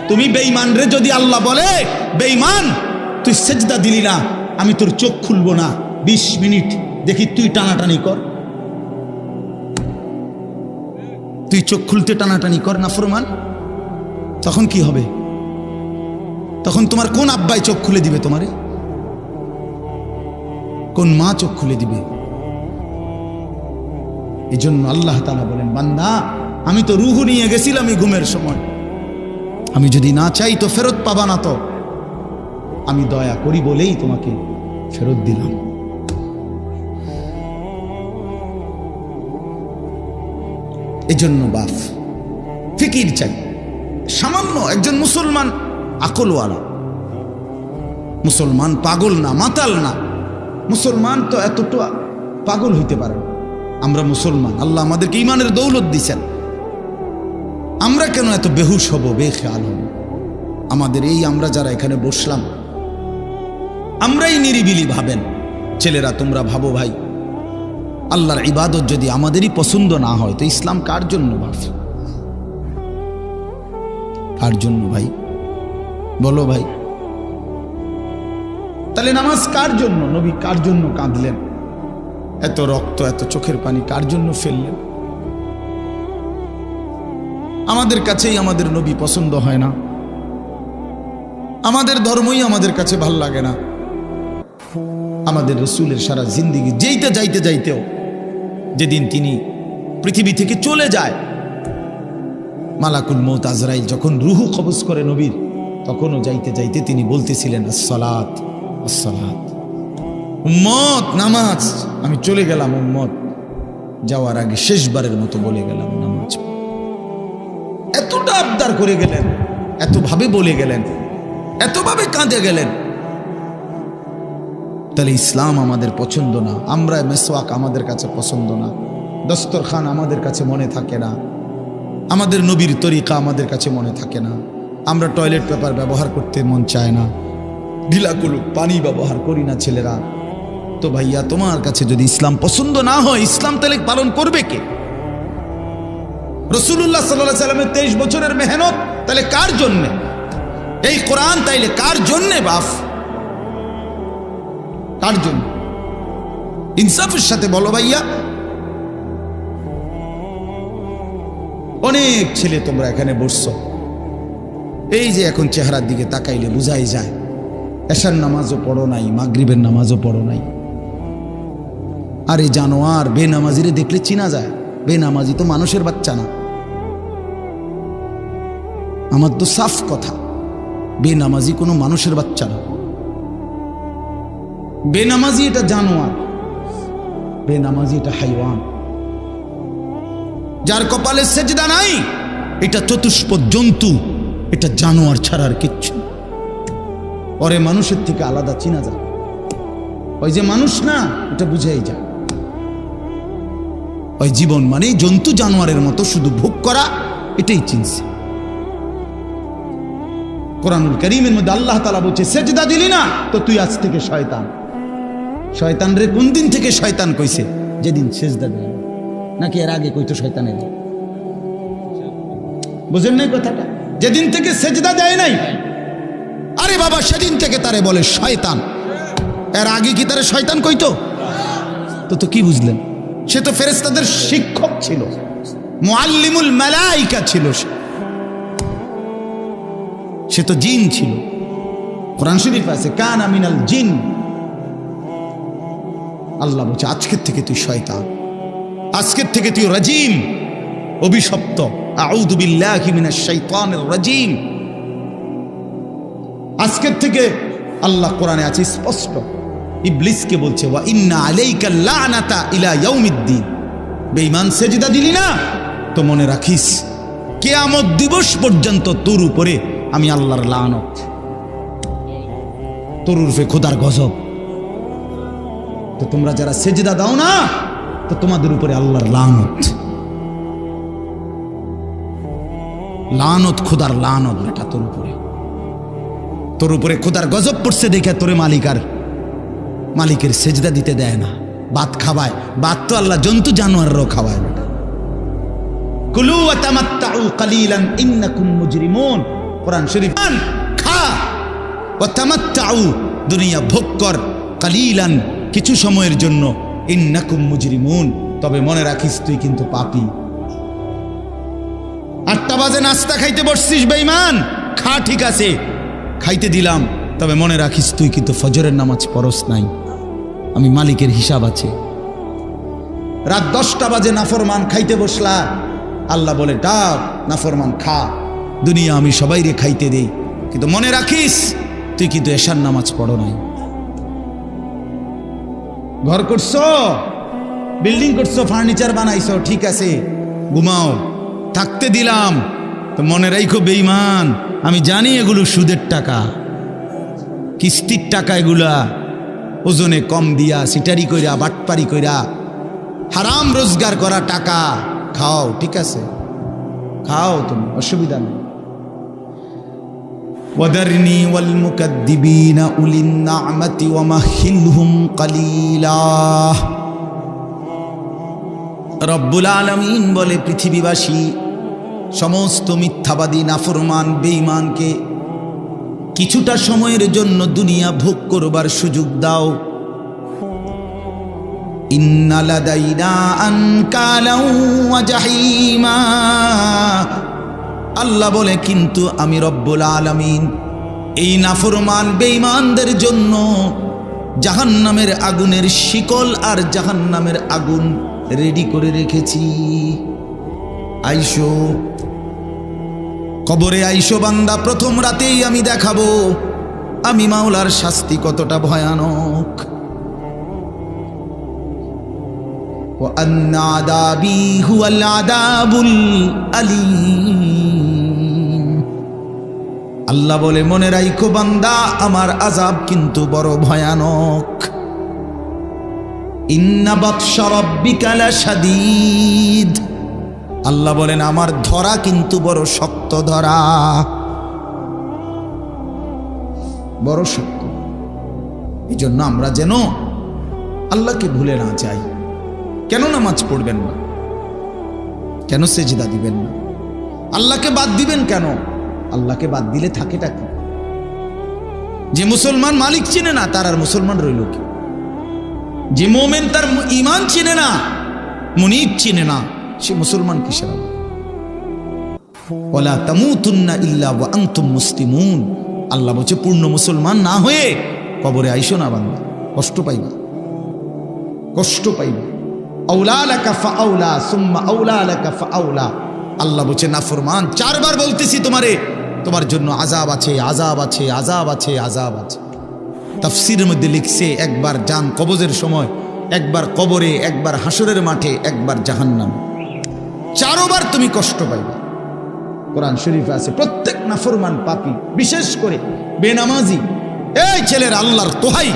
তুমি বেঈমান রে যদি আল্লাহ বলে, বেঈমান তুই সেজদা দিলি না, আমি তোর চোখ খুলবো না 20 মিনিট, দেখি তুই টানাটানি কর, তুই চোখ খুলতে টানাটানি কর না ফরমান, তখন কি হবে? তখন তোমার কোন আব্বাই চোখ খুলে দিবে? তোমারে কোন মা চোখ খুলে দিবে? এই জন্য আল্লাহ তাআলা বলেন, বান্দা আমি তো রূহ নিয়ে গেছিলাম এই ঘুমের সময়, আমি যদি না চাই তো ফেরত পাবা না, তো আমি দয়া করি বলেই তোমাকে ফেরত দিলাম। এজন্য বাপ ফিকির চাই। সামান্য একজন মুসলমান আকলওয়ালা মুসলমান, পাগল না, মাতাল না, মুসলমান তো এতটা পাগল হইতে পারে। আমরা মুসলমান, আল্লাহ আমাদেরকে ইমানের দৌলত দিছেন, আমরা কেন এত বেহুশ হব, বেখেয়াল হব? আমাদের এই আমরা যারা এখানে বসলাম, আমরাই নিরিবিলি ভাবেন। ছেলেরা তোমরা ভাবো ভাই, আল্লাহর ইবাদত যদি আমাদেরই পছন্দ না হয় তো ইসলাম কার জন্য? ভাব কার জন্য ভাই, বলো ভাই। তাহলে নামাজ কার জন্য? নবী কার জন্য কাঁদলেন? এত রক্ত, এত চোখের পানি কার জন্য ফেললেন? আমাদের কাছেই আমাদের নবী পছন্দ হয় না, আমাদের ধর্মই আমাদের কাছে ভাল লাগে না। আমাদের রসুলের সারা জিন্দিগি যেইতে যাইতে যাইতেও, যেদিন তিনি পৃথিবী থেকে চলে যায়, মালাকুল মউত আজরাইল যখন রুহু কবজ করে নবীর, তখনও যাইতে যাইতে তিনি বলতেছিলেন, আসসালাত আসসালাত, উম্মত নামাজ। আমি চলে গেলাম উম্মত, যাওয়ার আগে শেষবারের মতো বলে গেলাম নামাজ। এতটা আবদার করে গেলেন, এতভাবে বলে গেলেন, এতভাবে কাঁদে গেলেন। তাহলে ইসলাম আমাদের পছন্দ না, আমরা মেসওয়াক আমাদের কাছে পছন্দ না, দস্তরখান আমাদের কাছে মনে থাকে না, আমাদের নবীর তরিকা আমাদের কাছে মনে থাকে না, আমরা টয়লেট পেপার ব্যবহার করতে মন চায় না, ঢিলাকুলুক পানি ব্যবহার করি না ছেলেরা। তো ভাইয়া তোমার কাছে যদি ইসলাম পছন্দ না হয়, ইসলাম তাহলে পালন করবে কে? রাসূলুল্লাহ সাল্লাল্লাহু আলাইহি ওয়াসাল্লামের 23 বছরের মেহনত তাহলে কার জন্য? এই কোরআন তাইলে কার জন্য বাপ? কার জন্য? ইনসাফের সাথে বলো ভাইয়া। অনেক ছেলে তোমরা এখানে বসছো, এই যে এখন চেহারার দিকে তাকাইলে বুঝাই যায় এশার নামাজও পড়ো নাই, মাগরিবের নামাজও পড়ো নাই। আরে জানোয়ার, বেনামাজিরে দেখলে চিনা যায়, বেনামাজি তো মানুষের বাচ্চা না। আমার তো সাফ কথা, বেনামাজি কোনো মানুষের বাচ্চা না। বেনামাজি এটা জানোয়ার, বেনামাজি এটা হাইওয়ান। যার কপালে সেজদা নাই এটা চতুষ্পদ জন্তু, এটা জানোয়ার ছাড়া আর কিচ্ছু। ওরে মানুষের থেকে আলাদা চিনা যায়, ওই যে মানুষ না এটা বুঝাই যায়। ওই জীবন মানে জন্তু জানোয়ারের মতো শুধু ভোগ করা, এটাই চিনছে। কোরআনুল কারীমের মধ্যে আল্লাহ তাআলা বলছে, সেজদা দিলি না তো তুই আজ থেকে শয়তান। শয়তান রে কোন দিন থেকে শয়তান কইছে? যেদিন সেজদা দিল। নাকি এর আগে কইতো শয়তানের? বুঝেন নাই কথাটা? যেদিন থেকে সেজদা দেয় নাই, আরে বাবা সেদিন থেকে তারে বলে শয়তান। এর আগে কি তারে শয়তান কইতো? তো কি বুঝলেন? সে তো ফেরেশতাদের শিক্ষক ছিল, মুআল্লিমুল মালাইকা ছিল, সে তো জিন ছিল। কোরআন শরীফ আছে কানা মিনাল জিন। আল্লাহ বলছে আজকের থেকে তুই শয়তান, আজকের থেকে তুই রাজিম, অভিশপ্ত। আউযু বিল্লাহি মিনাশ শাইতানির রাজিম। আজকের থেকে আল্লাহ কোরআনে আছে স্পষ্ট, ইবলিসকে বলছে ওয়া ইন্না আলাইকা লানাতা ইলা ইয়াউমিদ্দিন। বেঈমান সেজদা দিলি না তো মনে রাখিস কিয়ামত দিবস পর্যন্ত তোর উপরে আমি আল্লাহর লানত, তোর উপরে খোদার গজব। তো তোমরা যারা সেজদা দাও না তো তোমাদের উপরে আল্লাহর লানত, লানত, খোদার লানত। এটা তোর উপরে খোদার গজব পড়ছে দেখে তোরে মালিকের সেজদা দিতে দেয় না। ভাত খাওয়ায়। ভাত তো আল্লাহ জন্তু জানোয়াররাও খাওয়ায় বেটা। কুলু ওয়া তামাত্তাউ কালিলান ইন্নাকুম মুজরিমুন, কোরআন শরীফ। খা ওয়া তামাত্তাউ, দুনিয়া ভোগ কর, কালিলান, কিছু সময়ের জন্য, ইন্নাকুম মুজরিমুন, তবে মনে রাখিস তুই কিন্তু পাপী। 8টা বাজে নাস্তা খাইতে বসছিস বেঈমান, খা, ঠিক আছে খাইতে দিলাম, তবে মনে রাখিস তুই কিন্তু ফজরের নামাজ পড়স নাই, আমি মালিকের হিসাব আছে। রাত 10টা বাজে নাফরমান খাইতে বসলা, আল্লাহ বলে ডাক নাফরমান খা, দুনিয়া আমি সবাইরে খাইতে দেই, কিন্তু মনে রাখিস তুই কিন্তু এশার নামাজ পড়ো নাই। ঘর করছো, বিল্ডিং করছো, ফার্নিচার বানাইছো, ঠিক আছে ঘুমাও, থাকতে দিলাম, তো মনে রাখো বেঈমান, আমি জানি এগুলো সুদের টাকা, কিস্তির টাকা, এগুলা ওজনে কম দিয়া, সিটারি কইরা, বাটপারি কইরা, হারাম রোজগার করা টাকা। খাও, ঠিক আছে খাও, তুমি অসুবিধা নেই। ওয়াদারনি ওয়াল মুকাদ্দিবিনা উলিন নি'মাতি ওয়া মাহিলহুম কালিলা। রব্বুল আলামিন বলে, পৃথিবীবাসী সমস্ত মিথ্যাবাদী নাফরমান বেঈমানকে কিছুটা সময়ের জন্য দুনিয়া ভোগ করবার সুযোগ দাও। ইন্না লাদাইনা আনকালাও ওয়া জাহিমা, আল্লাহ বলে কিন্তু আমি রব্বুল আলামিন এই নাফরমান বেঈমানদের জন্য জাহান্নামের আগুনের শিকল আর জাহান্নামের আগুন রেডি করে রেখেছি। আইসো কবরে, আইসো বান্দা, প্রথম রাতেই আমি দেখাবো আমি মাওলার শাস্তি কতটা ভয়ানক। ওয়া আন্না আযাবি হুয়াল আযাবুল আলীম, আল্লাহ বলে মনে রাখো বান্দা, আমার আযাব কিন্তু বড় ভয়ানক। ইন্না বাতশা রাব্বিকা লাশাদীদ, আল্লাহ বলেন আমার ধরা কিন্তু বড় শক্ত ধরা, বড় শক্ত। এই জন্য আমরা যেন আল্লাহকে ভুলে না যাই। কেন নামাজ পড়বেন না? কেন সেজদা দিবেন না? আল্লাহকে বাদ দিবেন কেন? আল্লাহকে বাদ দিলে থাকেটা কি? যে মুসলমান মালিক চিনে না, তার আর মুসলমান রইল কি? যে মোমেন তার ঈমান চিনে না, মুনিব চিনে না, সে মুসলমান কিসের? ওয়ালা তামুতুন্না ইল্লা ওয়া আনতুম মুসলিমুন, আল্লাহ বলছে পূর্ণ মুসলমান না হয়ে কবরে আইসো না বান্দা, কষ্ট পাইবা, কষ্ট পাইবা। আউলা লাকা ফাআউলা সুম্মা আউলা লাকা ফাআউলা, আল্লাহ বলছে নাফরমান, 4 বার বলতেছি তোমারে, তোমার জন্য আযাব আছে, আযাব আছে, আযাব আছে, আযাব আছে। তাফসীরের মধ্যে লিখছে, একবার জান কবজের সময়, একবার কবরে, একবার হাসরের মাঠে, একবার জাহান্নাম, 4 বার তুমি কষ্ট পাইবে। কোরআন শরীফে আছে প্রত্যেক নাফরমান পাপী, বিশেষ করে বেনামাজি, এই ছেলের আল্লাহর তোহাই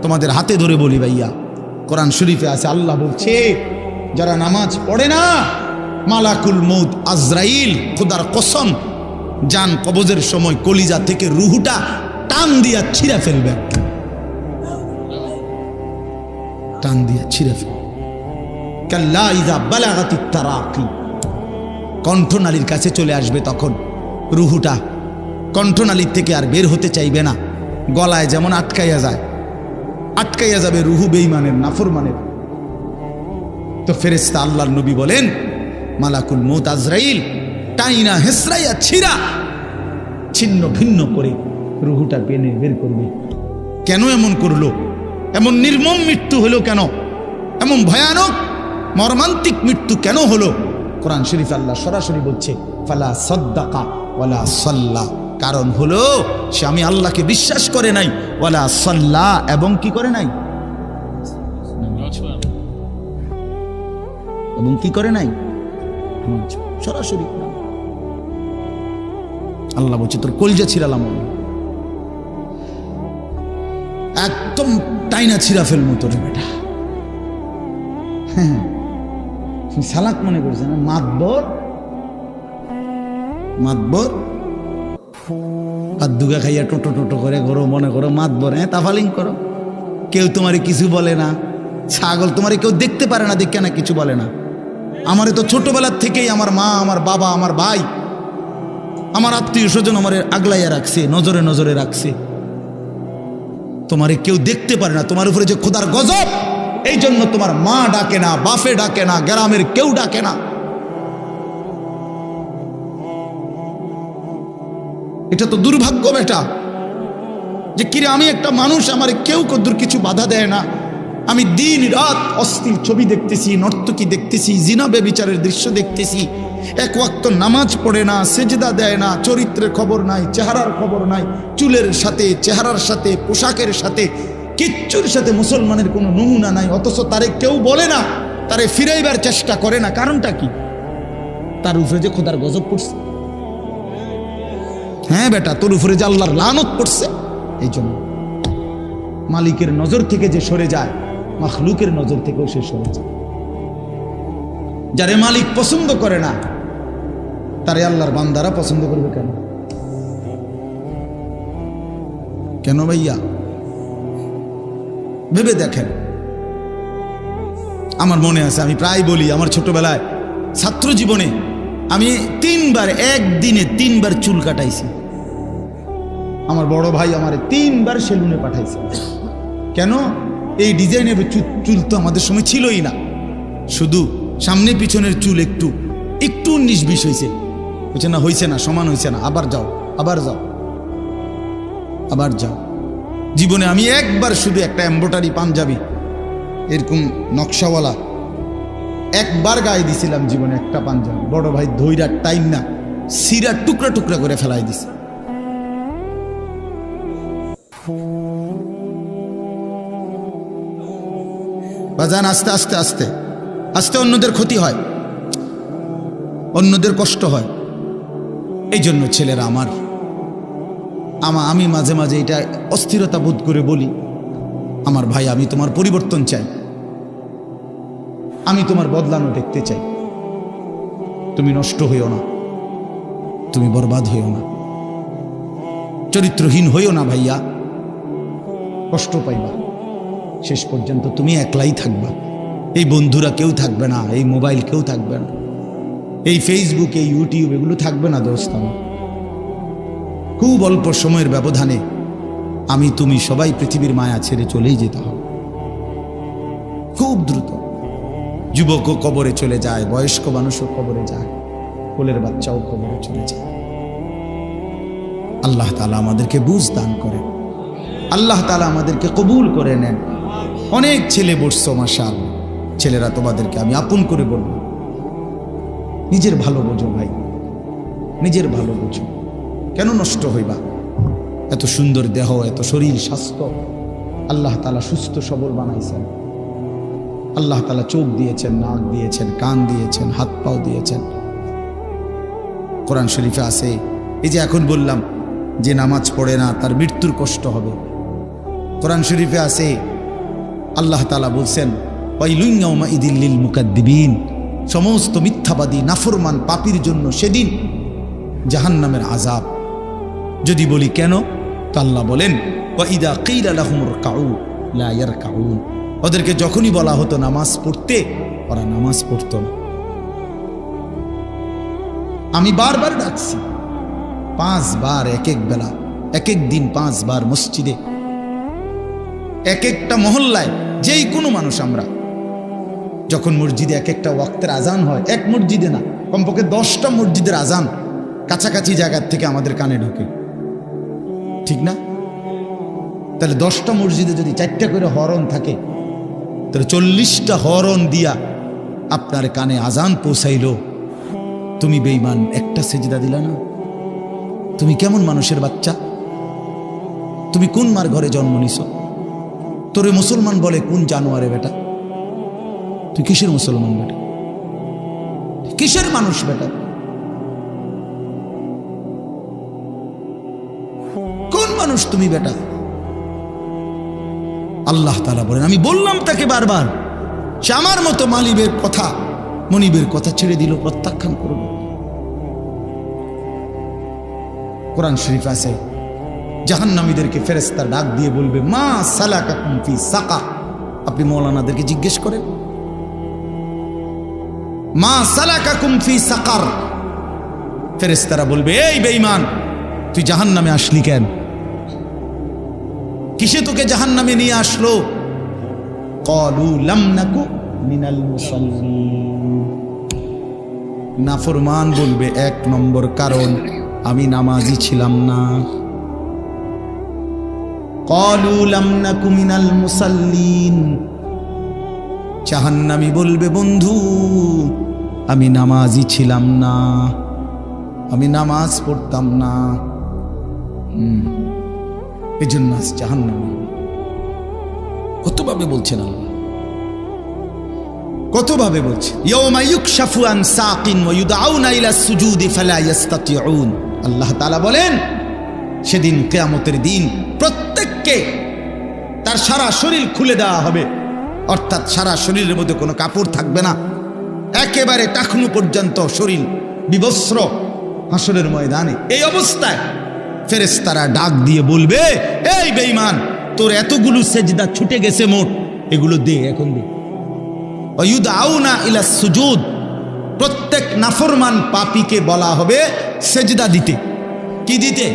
তোমাদের হাতে ধরে বলি ভাইয়া, কোরআন শরীফে আছে আল্লাহ বলছে যারা নামাজ পড়ে না, মালাকুল মউত আজরাইল খোদার কসম জান কবজের সময় কলিজা থেকে রুহুটা টান দিয়া ছিঁড়ে ফেলবে, টান দিয়া ছিঁড়ে ফেলবে। কাল্লা ইযা বালাগাতিত তারাকি, কণ্ঠনালীর কাছে চলে আসবে, তখন রুহুটা কণ্ঠনালীর থেকে আর বের হতে চাইবে না, গলায় যেমন আটকাইয়া যায়, আটকাইয়া যাবে রুহু বেঈমানের, নাফরমানের। তো ফেরেশতা আল্লাহর নবী বলেন মালাকুল মউত আজরাইল টাইনা হেসরাইয়া ছিঁড়া ছিন্ন ভিন্ন করে রুহুটা পেনে বের করবে। কেন এমন করলো? এমন নির্মম মৃত্যু হলো কেন? এমন ভয়ানক মর্মান্তিক মৃত্যু কেন হলো? কোরআন শরীফ আল্লাহ সরাসরি বলছে ফালা সাদ্দাকা ওয়ালা সাল্লা, কারণ হলো সে আমি আল্লাহকে বিশ্বাস করে নাই, ওয়ালা সাল্লা, এবং কি করে নাই, এবং কি করে নাই, সরাসরি আল্লাহ বলছে তোর কলজা ছিড়ালাম, একদম টাইনা ছিঁড়া ফেলবো তোর বেটা। হ্যাঁ, সালাক মনে করছে না, মাতবর, মাতবর আর দুগা খাইয়া টোটো টোটো করে ঘরো মনে করো মাতবর, হ্যাঁ তাফালিং করো, কেউ তোমারে কিছু বলে না, ছাগল, তোমারে কেউ দেখতে পারে না, দেখে না কিছু বলে না। আমারে তো ছোটবেলার থেকেই আমার মা, আমার বাবা, আমার ভাই, আমার আত্মীয় স্বজন আমার আগলাইয়া রাখছে, নজরে নজরে রাখছে। তোমারে কেউ দেখতে পারে না, তোমার উপরে যে খোদার গজব, এই জন্য তোমার মা ডাকে না, বাপে ডাকে না, গ্রামের কেউ ডাকে না। এটা তো দুর্ভাগ্য বেটা, যে কিরে আমি একটা মানুষ, আমার কেউ কদ্দুর কিছু বাধা দেয় না। আমি দিন রাত অশ্লীল ছবি দেখতেছি, নর্তকী দেখতেছি, জিনা ব্যভিচারের দৃশ্য দেখতেছি, এক ওয়াক্ত নামাজ পড়ে না, সেজদা দেয় না, চরিত্রের খবর নাই, চেহারার খবর নাই, চুলের সাথে, চেহারার সাথে, পোশাকের সাথে, কিচ্ছুর সাথে মুসলমানের কোনো নমুনা নাই। অথচ তারে কেউ বলে না, তারে ফিরাইবার চেষ্টা করে না। কারণটা কি? তার উপরে যে খোদার গজব পড়ছে। হ্যাঁ বেটা, তোর উপরে যে আল্লাহর লানত পড়ছে। এই জন্য মালিকের নজর থেকে যে সরে যায়, মাখলুকের নজর থেকেও সে সরে যায়। যারে মালিক পছন্দ করে না, তারে আল্লাহর বান্দারা পছন্দ করবে কেন? কেন ভাইয়া? ভেবে দেখেন। আমার মনে আছে, আমি প্রায় বলি, আমার ছোটবেলায় ছাত্র জীবনে আমি একদিনে তিনবার চুল কাটাইছি। আমার বড় ভাই আমার 3 বার সেলুনে পাঠাইছে। কেন? এই ডিজাইনের চুল তো আমাদের সময় ছিলই না, শুধু সামনে পিছনের চুল একটু 19-20 হয়েছে। হয়েছে না? হয়েছে না, সমান হয়েছে না, আবার যাও, আবার যাও, আবার যাও। জীবনে আমি একবার শুধু একটা এমব্রয়ডারি পাঞ্জাবি এরকম নকশাওয়ালা একবার গায়ে দিছিলাম জীবনে, একটা পাঞ্জাবি। বড় ভাই ধৈরা টাইম না সিরা টুকরা টুকরা করে ফেলাই দিছে। বাজান, আস্তে আস্তে আস্তে আস্তে অন্যদের ক্ষতি হয়, অন্যদের কষ্ট হয়। এই জন্য ছেলেরা আমি মাঝে মাঝে এটা অস্থিরতা বোধ করে বলি, আমার ভাই, আমি তোমার পরিবর্তন চাই, আমি তোমার বদলানো দেখতে চাই। তুমি নষ্ট হইও না, তুমি বরবাদ হইও না, চরিত্রহীন হইও না ভাইয়া। কষ্ট পাইবা, শেষ পর্যন্ত তুমি একলাই থাকবা। এই বন্ধুরা কেউ থাকবে না, এই মোবাইল কেউ থাকবে না, এই ফেসবুক, এই ইউটিউব এগুলো থাকবে না দোস্ত। খুব অল্প সময়ের ব্যবধানে আমি তুমি সবাই পৃথিবীর মায়া ছেড়ে চলেই যেতে হবে, খুব দ্রুত। যুবকও কবরে চলে যায়, বয়স্ক মানুষও কবরে যায়, কোলের বাচ্চাও কবরে চলে যায়। আল্লাহ তাআলা আমাদেরকে বুঝ দান করেন, আল্লাহ তাআলা আমাদেরকে কবুল করে নেন। অনেক ছেলে বসছো, মাশাআল্লাহ। ছেলেরা, তোমাদেরকে আমি আপন করে বলবো, নিজের ভালো বোঝো ভাই, নিজের ভালো বোঝো। কেন নষ্ট হইবা? এত সুন্দর দেহ, এত শরীর স্বাস্থ্য আল্লাহ তাআলা সুস্থ সবল বানাইছেন। আল্লাহ তাআলা চোখ দিয়েছেন, নাক দিয়েছেন, কান দিয়েছেন, হাত পাও দিয়েছেন। কোরআন শরীফে আছে, এই যে এখন বললাম যে নামাজ পড়ে না তার মৃত্যুর কষ্ট হবে। কোরআন শরীফে আছে, আল্লাহ তাআলা বলছেন, ওয়াইলুন ইয়াউমাইযিল লিল মুকাদ্দিবিন, সমস্ত মিথ্যাবাদী নাফরমান পাপীর জন্য সেদিন জাহান্নামের আযাব। যদি বলি কেন, তো আল্লাহ বলেন, ওয়াইদা কিলা লাহুম রকাউ লা ইয়ারকাউন, ওদেরকে যখনই বলা হতো নামাজ পড়তে, ওরা নামাজ পড়তো না। আমি বারবার ডাকছি, 5 বার এক এক বেলা, এক এক দিন 5 বার মসজিদে, এক একটা মহল্লায়, যেই কোনো মানুষ আমরা যখন মসজিদে এক একটা ওয়াক্তের আজান হয়, এক মসজিদে না, কমপক্ষে 10টা মসজিদের আজান কাছাকাছি জায়গার থেকে আমাদের কানে ঢোকে, ঠিক না? তাহলে 10টা মসজিদে যদি 4টা করে হরন থাকে, তাহলে 40টা হরন দিয়া আপনার কানে আজান পৌঁছাইল। তুমি বেঈমান, একটা সেজদা দিলা না। তুমি কেমন মানুষের বাচ্চা? তুমি কোন মার ঘরে জন্ম নিছ? তোরে মুসলমান বলে কোন জানোয়ারে বেটা? তুই কিসের মুসলমান বেটা? কিসের মানুষ বেটা? কোন মানুষ তুমি বেটা? আল্লাহ তাআলা বলেন, আমি বললাম তাকে বারবার, সে আমার মতো মালিবের কথা, মনিবের কথা ছেড়ে দিল, প্রত্যাখ্যান করল। কোরআন শরীফ আছে, জাহান্নামীদেরকে ফেরেশতা ডাক দিয়ে বলবে, মা সালাকাকুম ফি সাকার, আপনি মৌলানাদেরকে জিজ্ঞেস করেন। মা সালাকাকুম ফি সাকার, ফেরেশতারা বলবে এই বেঈমান তুই জাহান্নামে আসলি কেন? কিসে তোকে জাহান্নামে নিয়ে আসলো? ক্বালু লাম নাকু মিনাল মুসাল্লিন, নাফরমান বলবে এক নম্বর কারণ আমি নামাজি ছিলাম না। ক্বালু লাম নাকু মিনাল মুসাল্লিন, জাহান্নামী বলবে বন্ধু আমি নামাজি ছিলাম না, আমি নামাজ পড়তাম না, এই জন্য আজ জাহান্নামী। কতভাবে বলছেন আল্লাহ, কতভাবে বলছেন। ইয়াউমা ইউকশাফু আন সাকিন ওয়া ইউদআউনা ইলা সুজুদি ফালা ইস্তাতিউন, আল্লাহ তাআলা বলেন সেদিন কিয়ামতের দিন প্রত্যেককে তার সারা শরীর খুলে দেওয়া হবে, অর্থাৎ সারা শরীরের মধ্যে কোনো কাপড় থাকবে না, একেবারে টাকনু পর্যন্ত শরীর বিবস্ত্র হাসরের ময়দানে। এই অবস্থায় ফেরেশতারা ডাক দিয়ে বলবে এই বেঈমান তোর এতগুলো সেজদা ছুটে গেছে মোট, এগুলো দে এখন দে। ওয়ায়ুদআউনা ইলা সুজুদ, প্রত্যেক নাফরমান পাপীকে বলা হবে সেজদা দিতে। কি দিতে?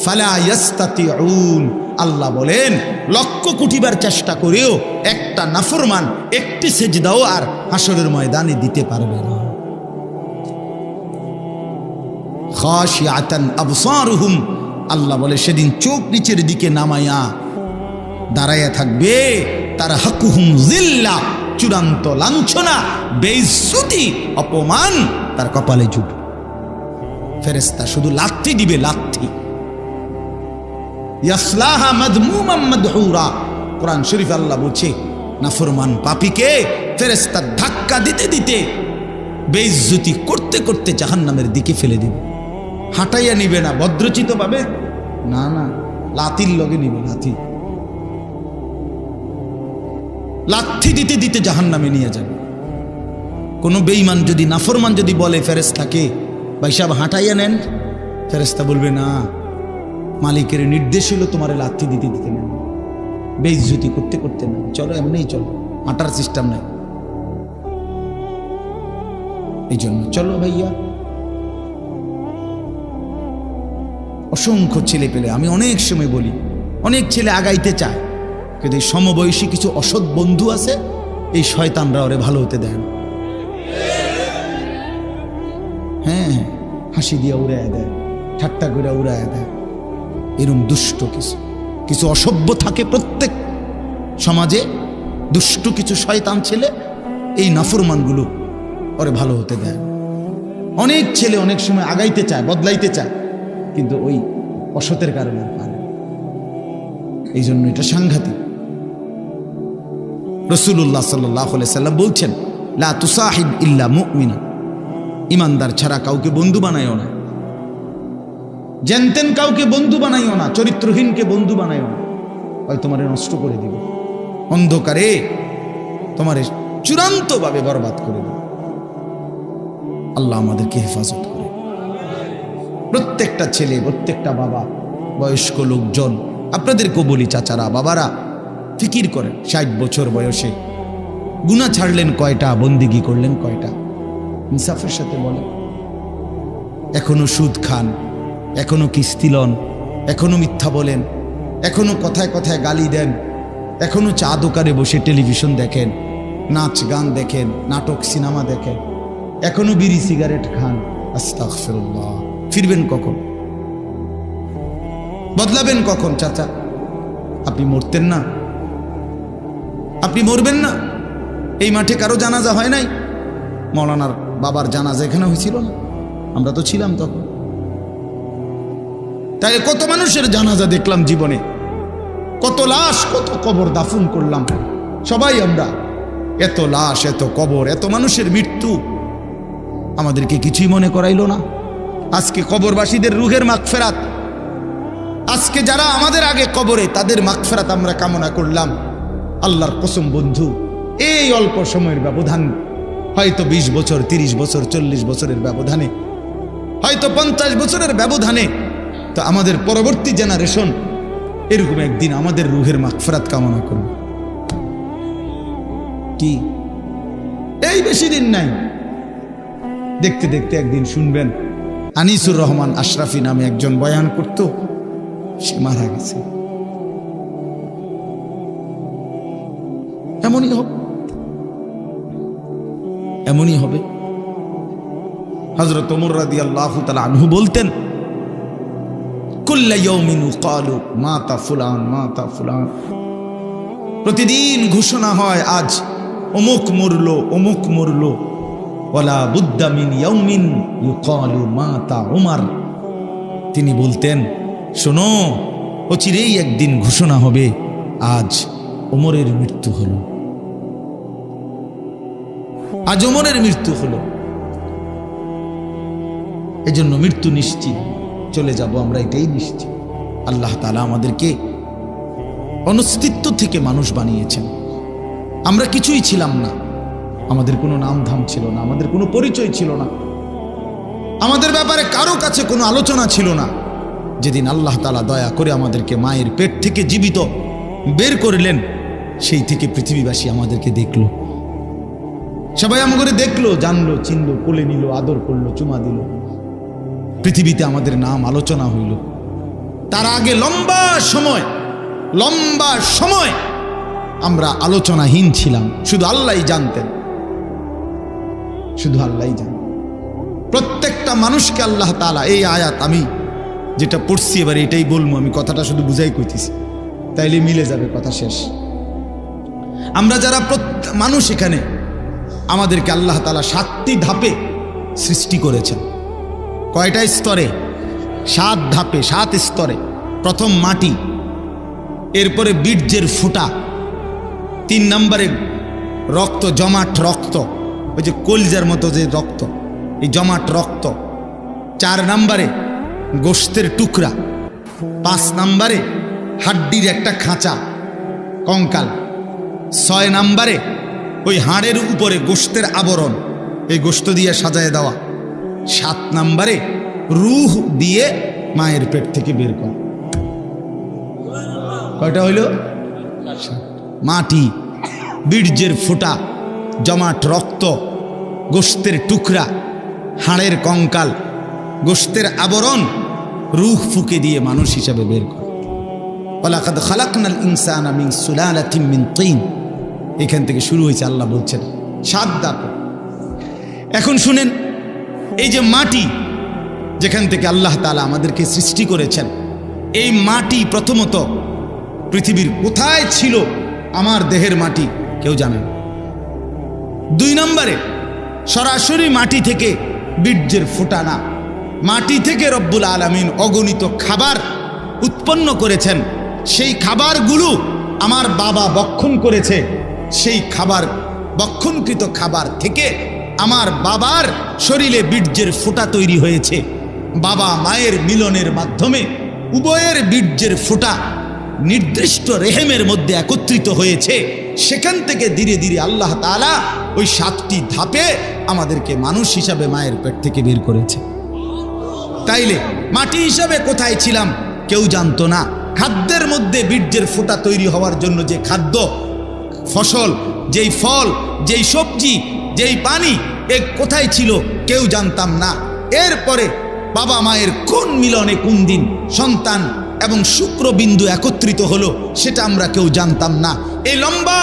ফালা ইস্তাতিউন, আল্লাহ বলেন লক্ষ কোটিবার চেষ্টা করেও একটা নাফরমান একটি সেজদাও আর হাসরের ময়দানে দিতে পারবে না। খাশিয়াতান আবসারুহুম, আল্লাহ বলে সেদিন চোখ নিচের দিকে নামায়া দাঁড়াইয়া থাকবে, তার হাকুহুম জিল্লা, চূড়ান্ত লাঞ্ছনা, বেইজ্জতি, অপমান তার কপালে জুটবে। ফেরেশতা শুধু লাথি দিবে, লাথি। ইয়াসলাহা মাদমুমান মাদহুরা, কোরআন শরীফ আল্লাহ বলছে নাফরমান পাপীকে ফেরেশতা ধাক্কা দিতে দিতে বেইজ্জতি করতে করতে জাহান্নামের দিকে ফেলে দিবে। হাঁটাইয়া নিবে না ভদ্রচিত পাবে, না না লাথির লগে নিবে, লাথি লাথি দিতে দিতে জাহান্নামে নিয়ে যাবে। কোনো বেঈমান যদি নাফরমান যদি বলে ফেরেশতাকে ভাই সাহেব হাঁটাইয়া নেন, ফেরেশতা বলবে না, মালিকের নির্দেশ হলো তোমার লাথি দিতে দিতে নেন, বেইজ্জতি করতে করতে নেন, চলো এমনিই চলো, হাঁটার সিস্টেম নাই। এই জন্য চলো ভাইয়া। অসংখ্য ছেলে পেলে, আমি অনেক সময় বলি অনেক ছেলে আগাইতে চায়, কিন্তু এই সমবয়সী কিছু অসৎ বন্ধু আছে, এই শয়তানরা ওরে ভালো হতে দেয় না। হ্যাঁ, হাসি দিয়া উড়াইয়া দেয়, ঠাট্টা করে উড়াইয়া দেয়। এরকম দুষ্ট কিছু কিছু অসভ্য থাকে প্রত্যেক সমাজে, দুষ্ট কিছু শয়তান ছেলে, এই নাফরমানগুলো ওরে ভালো হতে দেয়। অনেক ছেলে অনেক সময় আগাইতে চায়, বদলাইতে চায়, কিন্তু ওই অসতের কারণে পারে। এই জন্য এটা সাংঘাতিক। রাসূলুল্লাহ সাল্লাল্লাহু আলাইহি সাল্লাম বলছেন লা তুসাহিব ইল্লা মুমিনা, ইমানদার ছাড়া কাউকে বন্ধু বানাইও না, জানতেন কাউকে বন্ধু বানাইও না, চরিত্রহীনকে বন্ধু বানাইও না, হয় তোমারে নষ্ট করে দিবে, অন্ধকারে তোমারে চূড়ান্তভাবে বরবাদ করে দিবে। আল্লাহ আমাদেরকে হেফাজত করে। প্রত্যেকটা ছেলে, প্রত্যেকটা বাবা, বয়স্ক লোকজন, আপনাদেরকেও বলি চাচারা, বাবারা, ফিকির করেন 60 বছর বয়সে গুনাহ ছাড়লেন কয়টা, বন্দিগি করলেন কয়টা, ইনসাফের সাথে বলেন। এখনো সুদ খান, এখনো কিস্তি লন, এখনো মিথ্যা বলেন, এখনো কথায় কথায় গালি দেন, এখনো চা দোকানে বসে টেলিভিশন দেখেন, নাচ গান দেখেন, নাটক সিনেমা দেখেন, এখনো বিড়ি সিগারেট খান। আস্তাগফিরুল্লাহ। ফিরবেন কখন? বদলাবেন কখন? চাচা আপনি মরতেন না? আপনি মরবেন না? এই মাঠে কারো জানাজা হয় নাই? মৌলানার বাবার জানাজা এখানে হয়েছিল না? আমরা তো ছিলাম তখন। তাই কত মানুষের জানাজা দেখলাম জীবনে, কত লাশ, কত কবর দাফন করলাম সবাই আমরা। এত লাশ, এত কবর, এত মানুষের মৃত্যু আমাদেরকে কিছুই মনে করাইলো না। আজকে কবরবাসীদের রুহের মাগফিরাত, আজকে যারা আমাদের আগে কবরে, তাদের মাগফিরাত আমরা কামনা করলাম। আল্লাহর কসম বন্ধু, এই অল্প সময়ের ব্যবধান, হয়তো 20 বছর, 30 বছর, 40 বছরের ব্যবধানে, হয়তো 50 বছরের ব্যবধানে, তো আমাদের পরবর্তী জেনারেশন এরকম একদিন আমাদের রুহের মাগফিরাত কামনা করবে। কি এই বেশি দিন নাই, দেখতে দেখতে একদিন শুনবেন আনিসুর রহমান আশরাফি নামে একজন বয়ান করত, সে মারা গেছে। এমনই হবে, এমনই হবে। হযরত ওমর রাদিয়াল্লাহু তাআলা আনহু বলতেন, কুল্লা ইয়াউমিন ক্বালু মাতা ফুলান মাতা ফুলান, প্রতিদিন ঘোষণা হয় আজ অমুক মরলো অমুক মরলো, ওয়ালা বুদ্দা মিন ইয়াউমিন ইউকালু মাতা উমর। তিনি বলতেন, শোনো, অচিরেই একদিন ঘোষণা হবে আজ ওমরের মৃত্যু হলো, আজ ওমরের মৃত্যু হলো। এজন্য মৃত্যু নিশ্চিত, চলে যাব আমরা, এটাই নিশ্চিত। আল্লাহ তাআলা আমাদেরকে অনস্তিত্ব থেকে মানুষ বানিয়েছেন। আমরা কিছুই ছিলাম না, আমাদের কোনো নাম ধাম ছিল না, আমাদের কোনো পরিচয় ছিল না, আমাদের ব্যাপারে কারো কাছে কোনো আলোচনা ছিল না। যেদিন আল্লাহ তাআলা দয়া করে আমাদেরকে মায়ের পেট থেকে জীবিত বের করলেন, সেই থেকে পৃথিবীবাসী আমাদেরকে দেখলো, সবাই আমাকে দেখলো, জানলো, চিনলো, কোলে নিল, আদর করলো, চুমা দিল, পৃথিবীতে আমাদের নাম আলোচনা হইল। তার আগে লম্বা সময় আমরা আলোচনাহীন ছিলাম, শুধু আল্লাহই জানতেন, শুধু আল্লাহই জানতেন। প্রত্যেকটা মানুষকে আল্লাহ তাআলা, এই আয়াত আমি যেটা পড়ছি এবার এটাই বলবো, আমি কথাটা শুধু বুঝাই কইতেছি, তাইলে মিলে যাবে, কথা শেষ। আমরা যারা মানুষ এখানে, আমাদেরকে আল্লাহ তাআলা 7টি ধাপে সৃষ্টি করেছেন। কয়টা স্তরে? 7 ধাপে, 7 স্তরে। প্রথম মাটি, এরপরে বীর্যের ফোঁটা, 3 নম্বরে রক্ত, জমাট রক্ত, ওই যে কলজার মতো যে রক্ত, এই জমাট রক্ত। 4 নম্বরে গোশতের টুকরা। 5 নম্বরে হাড্ডির একটা খাঁচা, কঙ্কাল। 6 নম্বরে ওই হাড়ের উপরে গোশতের আবরণ, এই গোশত দিয়ে সাজায় দেওয়া। 7 নম্বরে রূহ দিয়ে মায়ের পেট থেকে বের করা। কয়টা হইল? মাটি, বীর্যের ফোঁটা, জমাট রক্ত, গোশতের টুকরা, হাড়ের কঙ্কাল, গোশতের আবরণ, রূহ ফুঁকে দিয়ে মানুষ হিসাবে বের করা। ওয়ালাকাদ খালাকনাল ইনসানা মিন সুলালাতিন মিন তিন। এখান থেকে শুরু হয়েছে, আল্লাহ বলছেন 7 ধাপ। এখন শুনেন, এই যে মাটি, যেখান থেকে আল্লাহ তাআলা আমাদেরকে সৃষ্টি করেছেন, এই মাটি প্রথমত পৃথিবীর কোথায় ছিল? আমার দেহের মাটি কেউ জানে না। 2 নম্বরে সরাসরি মাটি থেকে বীর্যের ফোঁটা না, মাটি থেকে রব্বুল আলামিন অগণিত খাবার উৎপন্ন করেছেন। সেই খাবারগুলো আমার বাবা বক্ষণ করেছে, সেই খাবার, বক্ষণকৃত খাবার থেকে আমার বাবার শরীরে বীর্যের ফোঁটা তৈরি হয়েছে। বাবা মায়ের মিলনের মাধ্যমে উভয়ের বীর্যের ফোঁটা নির্দিষ্ট রেহেমের মধ্যে একত্রিত হয়েছে। সেখান থেকে ধীরে ধীরে আল্লাহ তাআলা ওই 7টি ধাপে আমাদেরকে মানুষ হিসাবে মায়ের পেট থেকে বের করেছে। তাইলে মাটি হিসাবে কোথায় ছিলাম কেউ জানতো না। খাদ্যের মধ্যে বীর্যের ফোঁটা তৈরি হওয়ার জন্য যে খাদ্য, ফসল, যেই ফল, যেই সবজি, যেই পানি, এ কোথায় ছিল কেউ জানতাম না। এরপরে বাবা মায়ের কোন মিলনে কোন দিন সন্তান এবং শুক্রবিন্দু একত্রিত হলো সেটা আমরা কেউ জানতাম না। এই লম্বা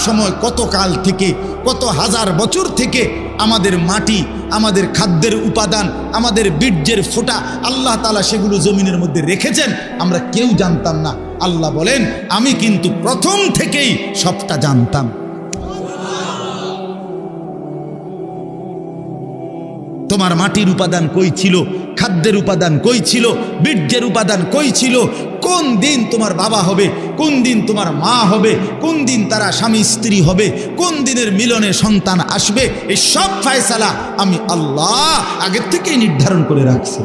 সময়, কত কাল থেকে, কত হাজার বছর থেকে আমাদের মাটি, আমাদের খাদ্যের উপাদান, আমাদের বীর্যের ফোঁটা আল্লাহ তাআলা সেগুলো জমিনের মধ্যে রেখেছেন, আমরা কেউ জানতাম না। আল্লাহ বলেন, আমি কিন্তু প্রথম থেকেই সবটা জানতাম। তোমার মাটির উপাদান কই ছিল, খাদ্যের উপাদান কই ছিল, বীর্যের উপাদান কই ছিল, কোন দিন তোমার বাবা হবে, কোন দিন তোমার মা হবে, কোন দিন তারা স্বামী স্ত্রী হবে, কোন দিনের মিলনে সন্তান আসবে, এই সব ফয়সালা আমি আল্লাহ আগের থেকেই নির্ধারণ করে রাখছি।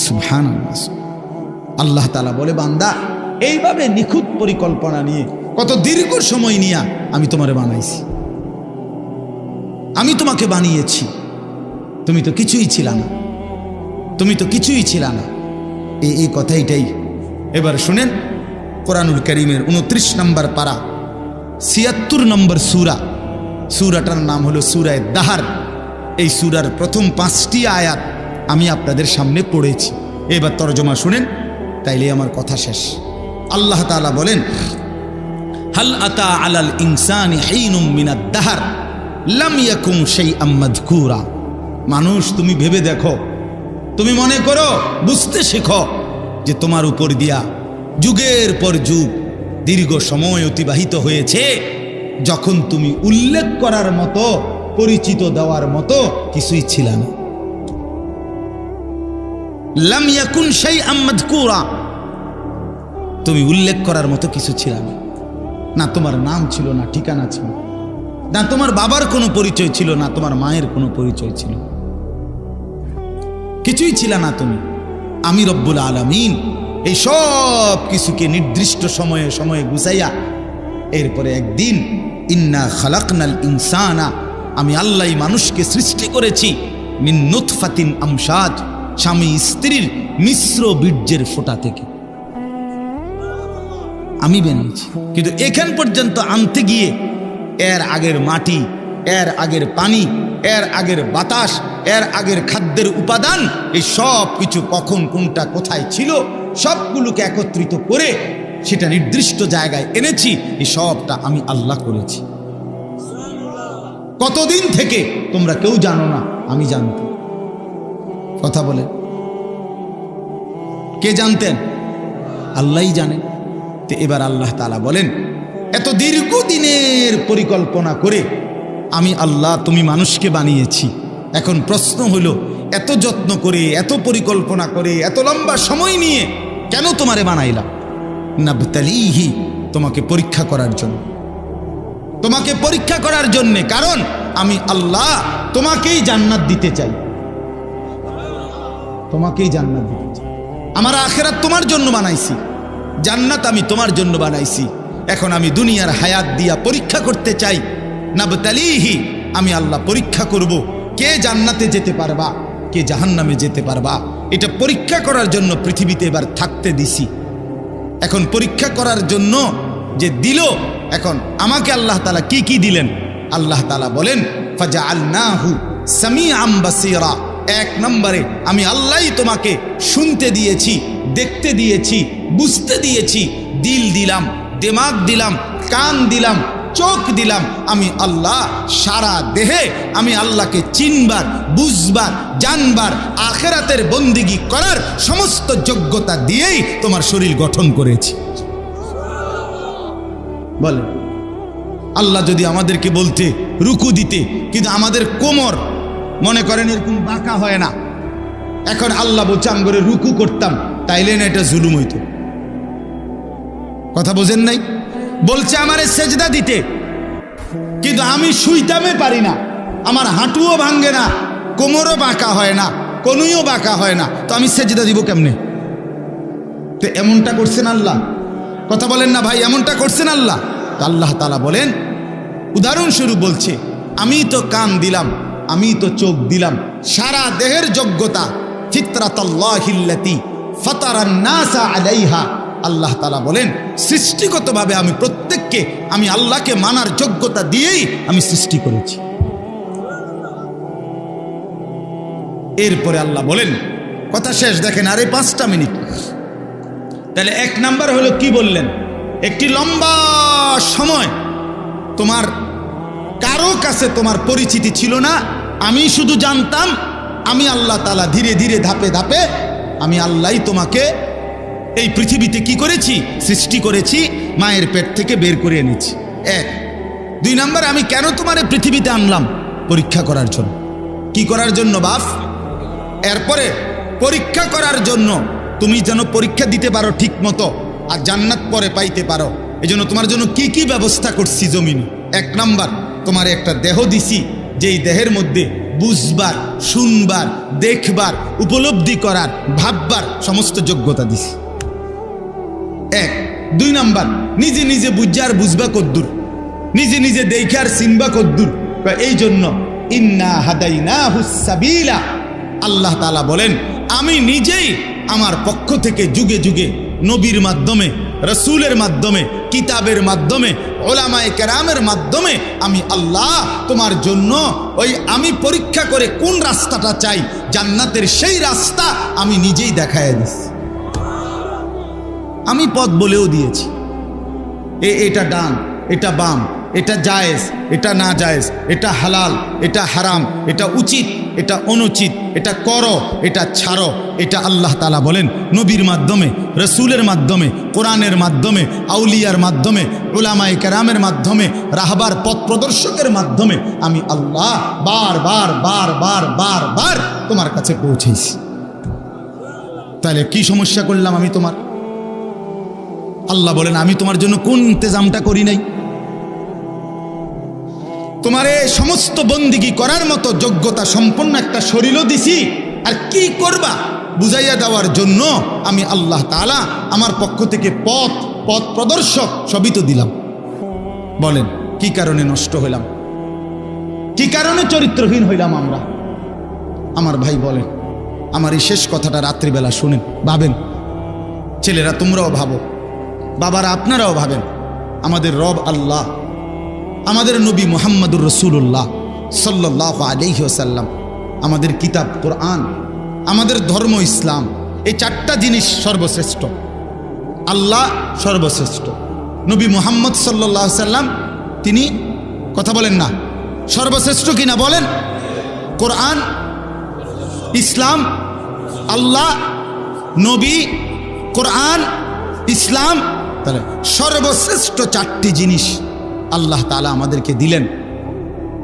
সুবহানাল্লাহ। আল্লাহ তাআলা বলে, বান্দা, এইভাবে নিখুঁত পরিকল্পনা নিয়ে, কত দীর্ঘ সময় নিয়ে আমি তোমারে বানাইছি, আমি তোমাকে বানিয়েছি। তুমি তো কিছুই ছিল না, তুমি তো কিছুই ছিল না। এই কথাইটাই এবার শুনেন, কোরআনুল কারীমের 29 নম্বর পারা 76 নম্বর সূরা। সূরাটার নাম হলো সূরায়ে দাহর। এই সূরার প্রথম 5টি আয়াত আমি আপনাদের সামনে পড়েছি। এবার তরজমা শুনেন, তাইলে আমার কথা শেষ। আল্লাহ তাআলা বলেন, হাল আতা আলাল ইনসানি হিনুম মিনাদ দাহর লাম ইয়াকুন শাইআম মাযকুরা। মানুষ, তুমি ভেবে দেখো, তুমি মনে করো, বুঝতে শেখো যে তোমার উপর দিয়া যুগের পর যুগ দীর্ঘ সময় অতিবাহিত হয়েছে যখন তুমি উল্লেখ করার মতো, পরিচিত দেওয়ার মতো কিছুই ছিল না। লাম ইয়াকুন শাইআম মাযকুরা, তুমি উল্লেখ করার মতো কিছু ছিল না। না তোমার নাম ছিল, না ঠিকানা ছিল, না তোমার বাবার কোনো পরিচয় ছিল, না তোমার মায়ের কোনো পরিচয় ছিল, কিছুই ছিল না তুমি। আমি রব্বুল আলামিন এই সব কিছুকে নির্দিষ্ট সময়ে সময়ে গুছাইয়া এরপরে একদিন, ইন্না খালাকনাল ইনসানা, আমি আল্লাহ মানুষকে সৃষ্টি করেছি মিন নুতফাতিন আমশাজ, স্বামী স্ত্রীর মিশ্র বীর্যের ফোঁটা থেকে আমি বানিয়েছি। কিন্তু এখান পর্যন্ত আনতে গিয়ে এর আগের মাটি, এর আগের পানি, এর আগের বাতাস, এর আগের খাদ্যের উপাদান, এই সব কিছু কখন কোনটা কোথায় ছিল সবগুলোকে একত্রিত করে সেটা নির্দিষ্ট জায়গায় এনেছি। এই সবটা আমি আল্লাহ করেছি। কতদিন থেকে তোমরা কেউ জানো না, আমি জানতাম। কথা বলে কে জানতেন? আল্লাহই জানেন। তো এবার আল্লাহ তাআলা বলেন, এত দীর্ঘদিনের পরিকল্পনা করে আমি আল্লাহ তুমি মানুষকে বানিয়েছি। এখন প্রশ্ন হলো, এত যত্ন করে, এত পরিকল্পনা করে, এত লম্বা সময় নিয়ে কেন তোমারে বানাইলাম? নাবতালিহি, তোমাকে পরীক্ষা করার জন্য, তোমাকে পরীক্ষা করার জন্য। কারণ আমি আল্লাহ তোমাকেই জান্নাত দিতে চাই, তোমাকেই জান্নাত দিতে চাই। আমার আখিরাত তোমার জন্য বানাইছি, জান্নাত আমি তোমার জন্য বানাইছি। এখন আমি দুনিয়ার হায়াত দিয়া পরীক্ষা করতে চাই। নাবতালিহি, আমি আল্লাহ পরীক্ষা করব, কে জান্নাতে যেতে পারবা, কে জাহান্নামে যেতে পারবা। এটা পরীক্ষা করার জন্য পৃথিবীতে এবার থাকতে দিছি। এখন পরীক্ষা করার জন্য যে দিল, এখন আমাকে আল্লাহ তাআলা কি কি দিলেন? আল্লাহ তাআলা বলেন, ফাজআলনাহু সামিআম বাসীরা। 1 নম্বরে আমি আল্লাহই তোমাকে শুনতে দিয়েছি, দেখতে দিয়েছি, বুঝতে দিয়েছি। দিল দিলাম, দিমাগ দিলাম, কান দিলাম, চোখ দিলাম। আমি আল্লাহ সারা দেহে আমি আল্লাহকে চিনবার, বুঝবার, জানবার, আখিরাতের বন্দেগী করার সমস্ত যোগ্যতা দিয়েই তোমার শরীর গঠন করেছি। বলে আল্লাহ যদি আমাদেরকে বলতে রুকু দিতে, কিন্তু আমাদের কোমর মনে করেন এরকম বাঁকা হয় না, এখন আল্লাহ বলছে আমি করে রুকু করতাম, তাইলে না এটা জুলুম হইতো? কথা বোঝেন নাই? বলছে আমারে সেজদা দিতে, কিন্তু আমি শুইতামে পারি না, আমার হাঁটুও ভাঙ্গে না, কোমরও বাঁকা হয় না, কনুইও বাঁকা হয় না, তো আমি সেজদা দিব কেমনে? তো এমনটা করছেন আল্লাহ? কথা বলেন না ভাই, এমনটা করছেন আল্লাহ? তো আল্লাহ তাআলা বলেন, উদাহরণস্বরূপ বলছে, আমি তো কান দিলাম, আমি তো চোখ দিলাম, সারা দেহের যোগ্যতা ফিতরাতাল্লাহিল্লাতী ফাতারান নাসা আলাইহা। আল্লাহ তাআলা বলেন, সৃষ্টিগতভাবে আমি প্রত্যেককে আমি আল্লাহকে মানার যোগ্যতা দিয়েই আমি সৃষ্টি করেছি। এরপরে আল্লাহ বলেন, কথা শেষ, দেখেন আরে 5টা মিনিট। তাহলে 1 নাম্বার হলো কি বললেন? একটি লম্বা সময় তোমার কারো কাছে তোমার পরিচিতি ছিল না, আমি শুধু জানতাম। আমি আল্লাহ তাআলা ধীরে ধীরে ধাপে ধাপে আমি আল্লাহই তোমাকে এই পৃথিবীতে কি করেছি? সৃষ্টি করেছি, মায়ের পেট থেকে বের করে এনেছি। 1। 2 নাম্বার, আমি কেন তোমার পৃথিবীতে আনলাম? পরীক্ষা করার জন্য। কি করার জন্য বাপ? এরপরে পরীক্ষা করার জন্য, তুমি যেন পরীক্ষা দিতে পারো ঠিক মতো আর জান্নাত পরে পাইতে পারো। এই জন্য তোমার জন্য কি কি ব্যবস্থা করছি জমিনে। 1 নাম্বার, তোমার একটা দেহ দিছি, যেই দেহের মধ্যে বুঝবার, শুনবার, দেখবার, উপলব্ধি করার, ভাববার সমস্ত যোগ্যতা দিছি। 1। 2 নাম্বার, নিজে নিজে বুঝার বুঝবা কদ্দুর, নিজে নিজে দেখার চিনবা কদ্দুর। এই জন্য ইন্না হাদাইনাহুস সাবিলা, আল্লাহ তাআলা বলেন, আমি নিজেই আমার পক্ষ থেকে যুগে যুগে নবীর মাধ্যমে, রাসূলের মাধ্যমে কিতাবের মাধ্যমে, উলামায়ে কেরামের মাধ্যমে আমি আল্লাহ তোমার জন্য ওই আমি পরীক্ষা করে কোন রাস্তাটা চাই, জান্নাতের সেই রাস্তা আমি নিজেই দেখায় দিচ্ছি। আমি পথ বলেও দিয়েছি, এটা ডান, এটা বাম, এটা জায়েজ, এটা না জায়েজ, এটা হালাল, এটা হারাম, এটা উচিত, এটা অনুচিত, এটা করো, এটা ছাড়ো। এটা আল্লাহ তাআলা বলেন নবীর মাধ্যমে, রসুলের মাধ্যমে, কোরআনের মাধ্যমে, আউলিয়ার মাধ্যমে, উলামায়ে কেরামের মাধ্যমে, রাহবার পথ প্রদর্শকের মাধ্যমে আমি আল্লাহ বারবার বারবার বারবার তোমার কাছে পৌঁছেছি। তাহলে কি সমস্যা করলাম আমি তোমার? আল্লাহ বলেন আমি তোমার জন্য কোন ইন্তজামটা করি নাই? তোমার এই সমস্ত বন্দিগি করার মতো যোগ্যতা সম্পন্ন একটা শরীরও দিছি, আর কি করবা বুঝাইয়া দেওয়ার জন্য আমি আল্লাহ তাআলা আমার পক্ষ থেকে পথ প্রদর্শক সবই তো দিলাম। বলেন কি কারণে নষ্ট হইলাম? কি কারণে চরিত্রহীন হইলাম আমরা? আমার ভাই বলেন, আমার এই শেষ কথাটা রাত্রিবেলা শুনেন, ভাবেন, ছেলেরা তোমরাও ভাবো, বাবারা আপনারাও ভাবেন। আমাদের রব আল্লাহ, আমাদের নবী মুহাম্মদুর রাসূলুল্লাহ সাল্লাল্লাহু আলাইহি ওয়াসাল্লাম, আমাদের কিতাব কোরআন, আমাদের ধর্ম ইসলাম, এই চারটা জিনিস সর্বশ্রেষ্ঠ। আল্লাহ সর্বশ্রেষ্ঠ, নবী মুহাম্মদ সাল্লাল্লাহু আলাইহি ওয়াসাল্লাম তিনি, কথা বলেন না, সর্বশ্রেষ্ঠ কিনা বলেন? কোরআন, ইসলাম, আল্লাহ, নবী, কোরআন, ইসলাম, তাহলে সর্বশ্রেষ্ঠ চারটি জিনিস আল্লাহ তাআলা আমাদেরকে দিলেন।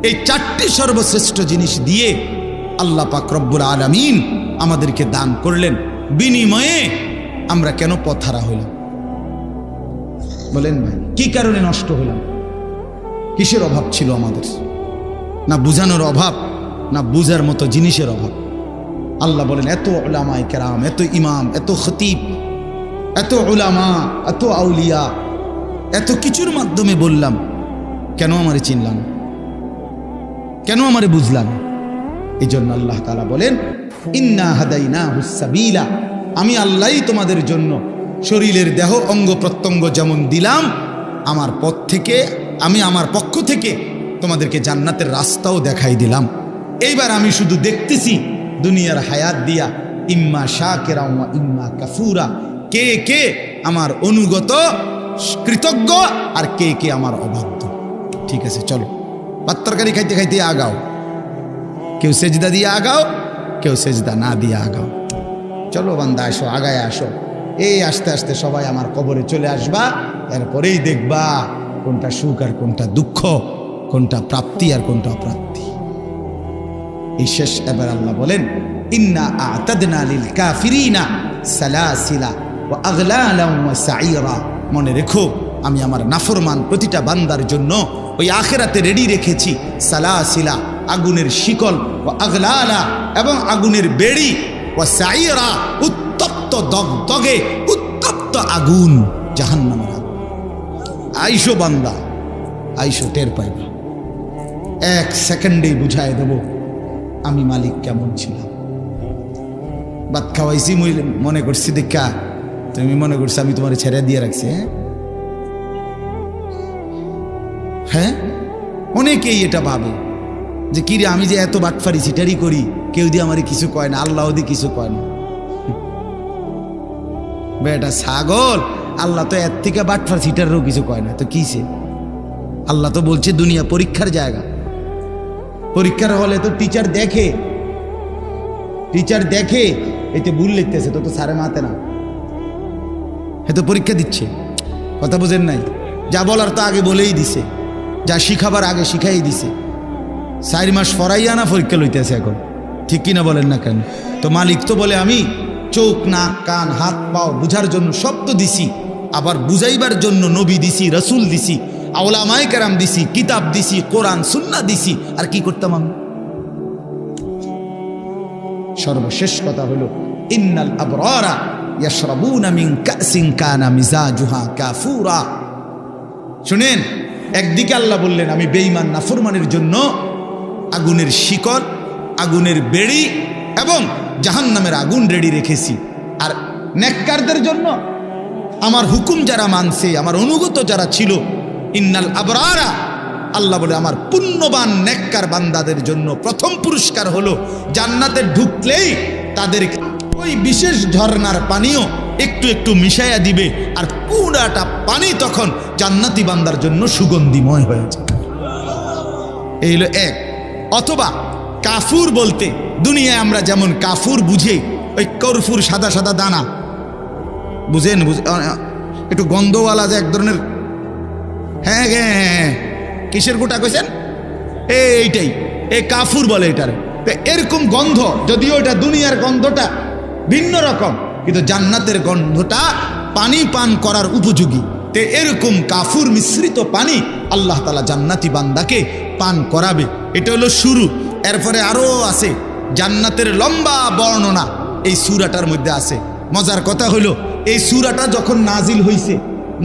এই চারটি সর্বশ্রেষ্ঠ জিনিস দিয়ে আল্লাহ পাক রব্বুল আলামিন আমাদেরকে দান করলেন। বিনিময়ে আমরা কেন পথহারা হইলাম? বলেন ভাই, কি কারণে নষ্ট হইলাম? কিসের অভাব ছিল আমাদের? না বুঝানোর অভাব, না বুঝার মতো জিনিসের অভাব। আল্লাহ বলেন এত উলামায়ে কেরাম, এত ইমাম, এত খতিব, এত উলামা, এত আউলিয়া, এত কিছুর মাধ্যমে বললাম, কেন আমারে চিনলাম? কেন আমারে বুঝলাম? এই জন্য আল্লাহ তাআলা বলেন ইন্না হাদাইনাহুস সাবিলা, আমি আল্লাহই তোমাদের জন্য শরীরের দেহ অঙ্গ প্রত্যঙ্গ যেমন দিলাম, আমার পথ থেকে, আমি আমার পক্ষ থেকে তোমাদেরকে জান্নাতের রাস্তাও দেখাই দিলাম। এইবার আমি শুধু দেখতেছি দুনিয়ার হায়াত দিয়া, ইম্মা শাকিরা ওয়া ইম্মা কাফুরা, কে কে আমার অনুগত কৃতজ্ঞ আর কে কে আমার অবাধ্য। ঠিক আছে, চলো ভাত তরকারি খাইতে খাইতে আগাও, কেউ সেজদা দিয়ে আগাও, কেউ সেজদা না দিয়ে আগাও। চলো বান্দা আসো, আগায় আসো। এই আস্তে আস্তে সবাই আমার কবরে চলে আসবা, এরপরেই দেখবা কোনটা সুখ আর কোনটা দুঃখ, কোনটা প্রাপ্তি আর কোনটা অপ্রাপ্তি। এই শেষ এবার আল্লাহ বলেন ইন্না আ'তাদনা লিল কাফিরিনা সালাসিলা ওয়া আগলালা ওয়া সাইরা, মনে রেখো আমি আমার নাফরমান প্রতিটা বান্দার জন্য ওই আখিরাতে রেডি রেখেছি সালাসিলা, আগুনের শিকল, ও আগলালা, এবং আগুনের বেড়ি, ও সাইরা, উত্তপ্ত দগদগে উত্তপ্ত আগুন, জাহান্নামের আগুন। আইসো বান্দা, আইসো, টের পাইবা, এক সেকেন্ডেই বুঝায় দেব আমি মালিক কেমন ছিলাম। ভাত খাওয়াইছি মনে করছি দেখা, তুমি মনে করছো আমি তোমার ছেড়ে দিয়ে রাখছি? হ্যাঁ, অনেকেই এটা ভাবে যে কিরে আমি যে এত বাটফারি সিটারি করি, কেউ দিয়ে আমার কিছু কয় না, আল্লাহ দিয়ে কিছু কয় না। বেটা ছাগল, আল্লাহ তো এর থেকে বাটফার সিটারেরও কিছু কয় না, তো কিসে? আল্লাহ তো বলছে দুনিয়া পরীক্ষার জায়গা, পরীক্ষার হলে তো টিচার দেখে, এতে ভুল লিখতেছে তো সারে মাতে না, এ তো পরীক্ষা দিচ্ছে। কথা বোঝেন নাই? যা বলার তো আগে বলেই দিছে, যা শিখাবার আগে শিখাই দিছে। 4 মাস পড়াইয়া না পরীক্ষা লইতেছে এখন, ঠিক কিনা বলেন না কেন? তো মালিক তো বলে আমি চোখ, নাক, কান, হাত, পাও বুঝার জন্য সব তো দিছি, আবার বুঝাইবার জন্য নবী দিছি, রসুল দিছি, উলামায়ে কেরাম দিছি, কিতাব দিছি, কোরআন সুন্নাহ দিছি। আর কি করতাম আমি? সর্বশেষ কথা হলো ইন্নাল আবরারা ইয়াশরাবুনা মিন কাসিন কানা মিজাজুহা কাফুরা। শুনেন, একদিকে আল্লাহ বললেন আমি বেঈমান নাফরমানের জন্য আগুনের শিকল, আগুনের বেড়ি এবং জাহান্নামের আগুন রেডি রেখেছি, আর নেককারদের জন্য আমার হুকুম যারা মানছে, আমার অনুগত যারা ছিল, ইন্নাল আবরারা, আল্লাহ বলে আমার পুণ্যবান নেককার বান্দাদের জন্য প্রথম পুরস্কার হলো জান্নাতে ঢুকলেই তাদেরকে ওই বিশেষ ঝর্ণার পানিও একটু একটু মিশাইয়া দিবে, আর পুরাটা পানি তখন জান্নাতি বান্দার জন্য সুগন্ধিময় হয়ে যায়। এই হলো এক। অথবা কাফুর বলতে দুনিয়ায় আমরা যেমন কাফুর বুঝে, ওই কর্ফুর সাদা সাদা দানা বুঝেন, একটু গন্ধওয়ালা যে এক ধরনের, হ্যাঁ হ্যাঁ, কিসের গোটা কইছেন, এইটাই এই কাফুর বলে এটারে। এরকম গন্ধ, যদিও এটা দুনিয়ার গন্ধটা ভিন্ন রকম, কিন্তু জান্নাতের গন্ধটা পানি পান করার উপযোগী। তে এরকম কাফুর মিশ্রিত পানি আল্লাহ তাআলা জান্নাতি বান্দাকে পান করাবে। এটা হলো শুরু। এরপরে আরো আছে জান্নাতের লম্বা বর্ণনা এই সূরাটার মধ্যে আছে। মজার কথা হলো এই সূরাটা যখন নাজিল হইছে,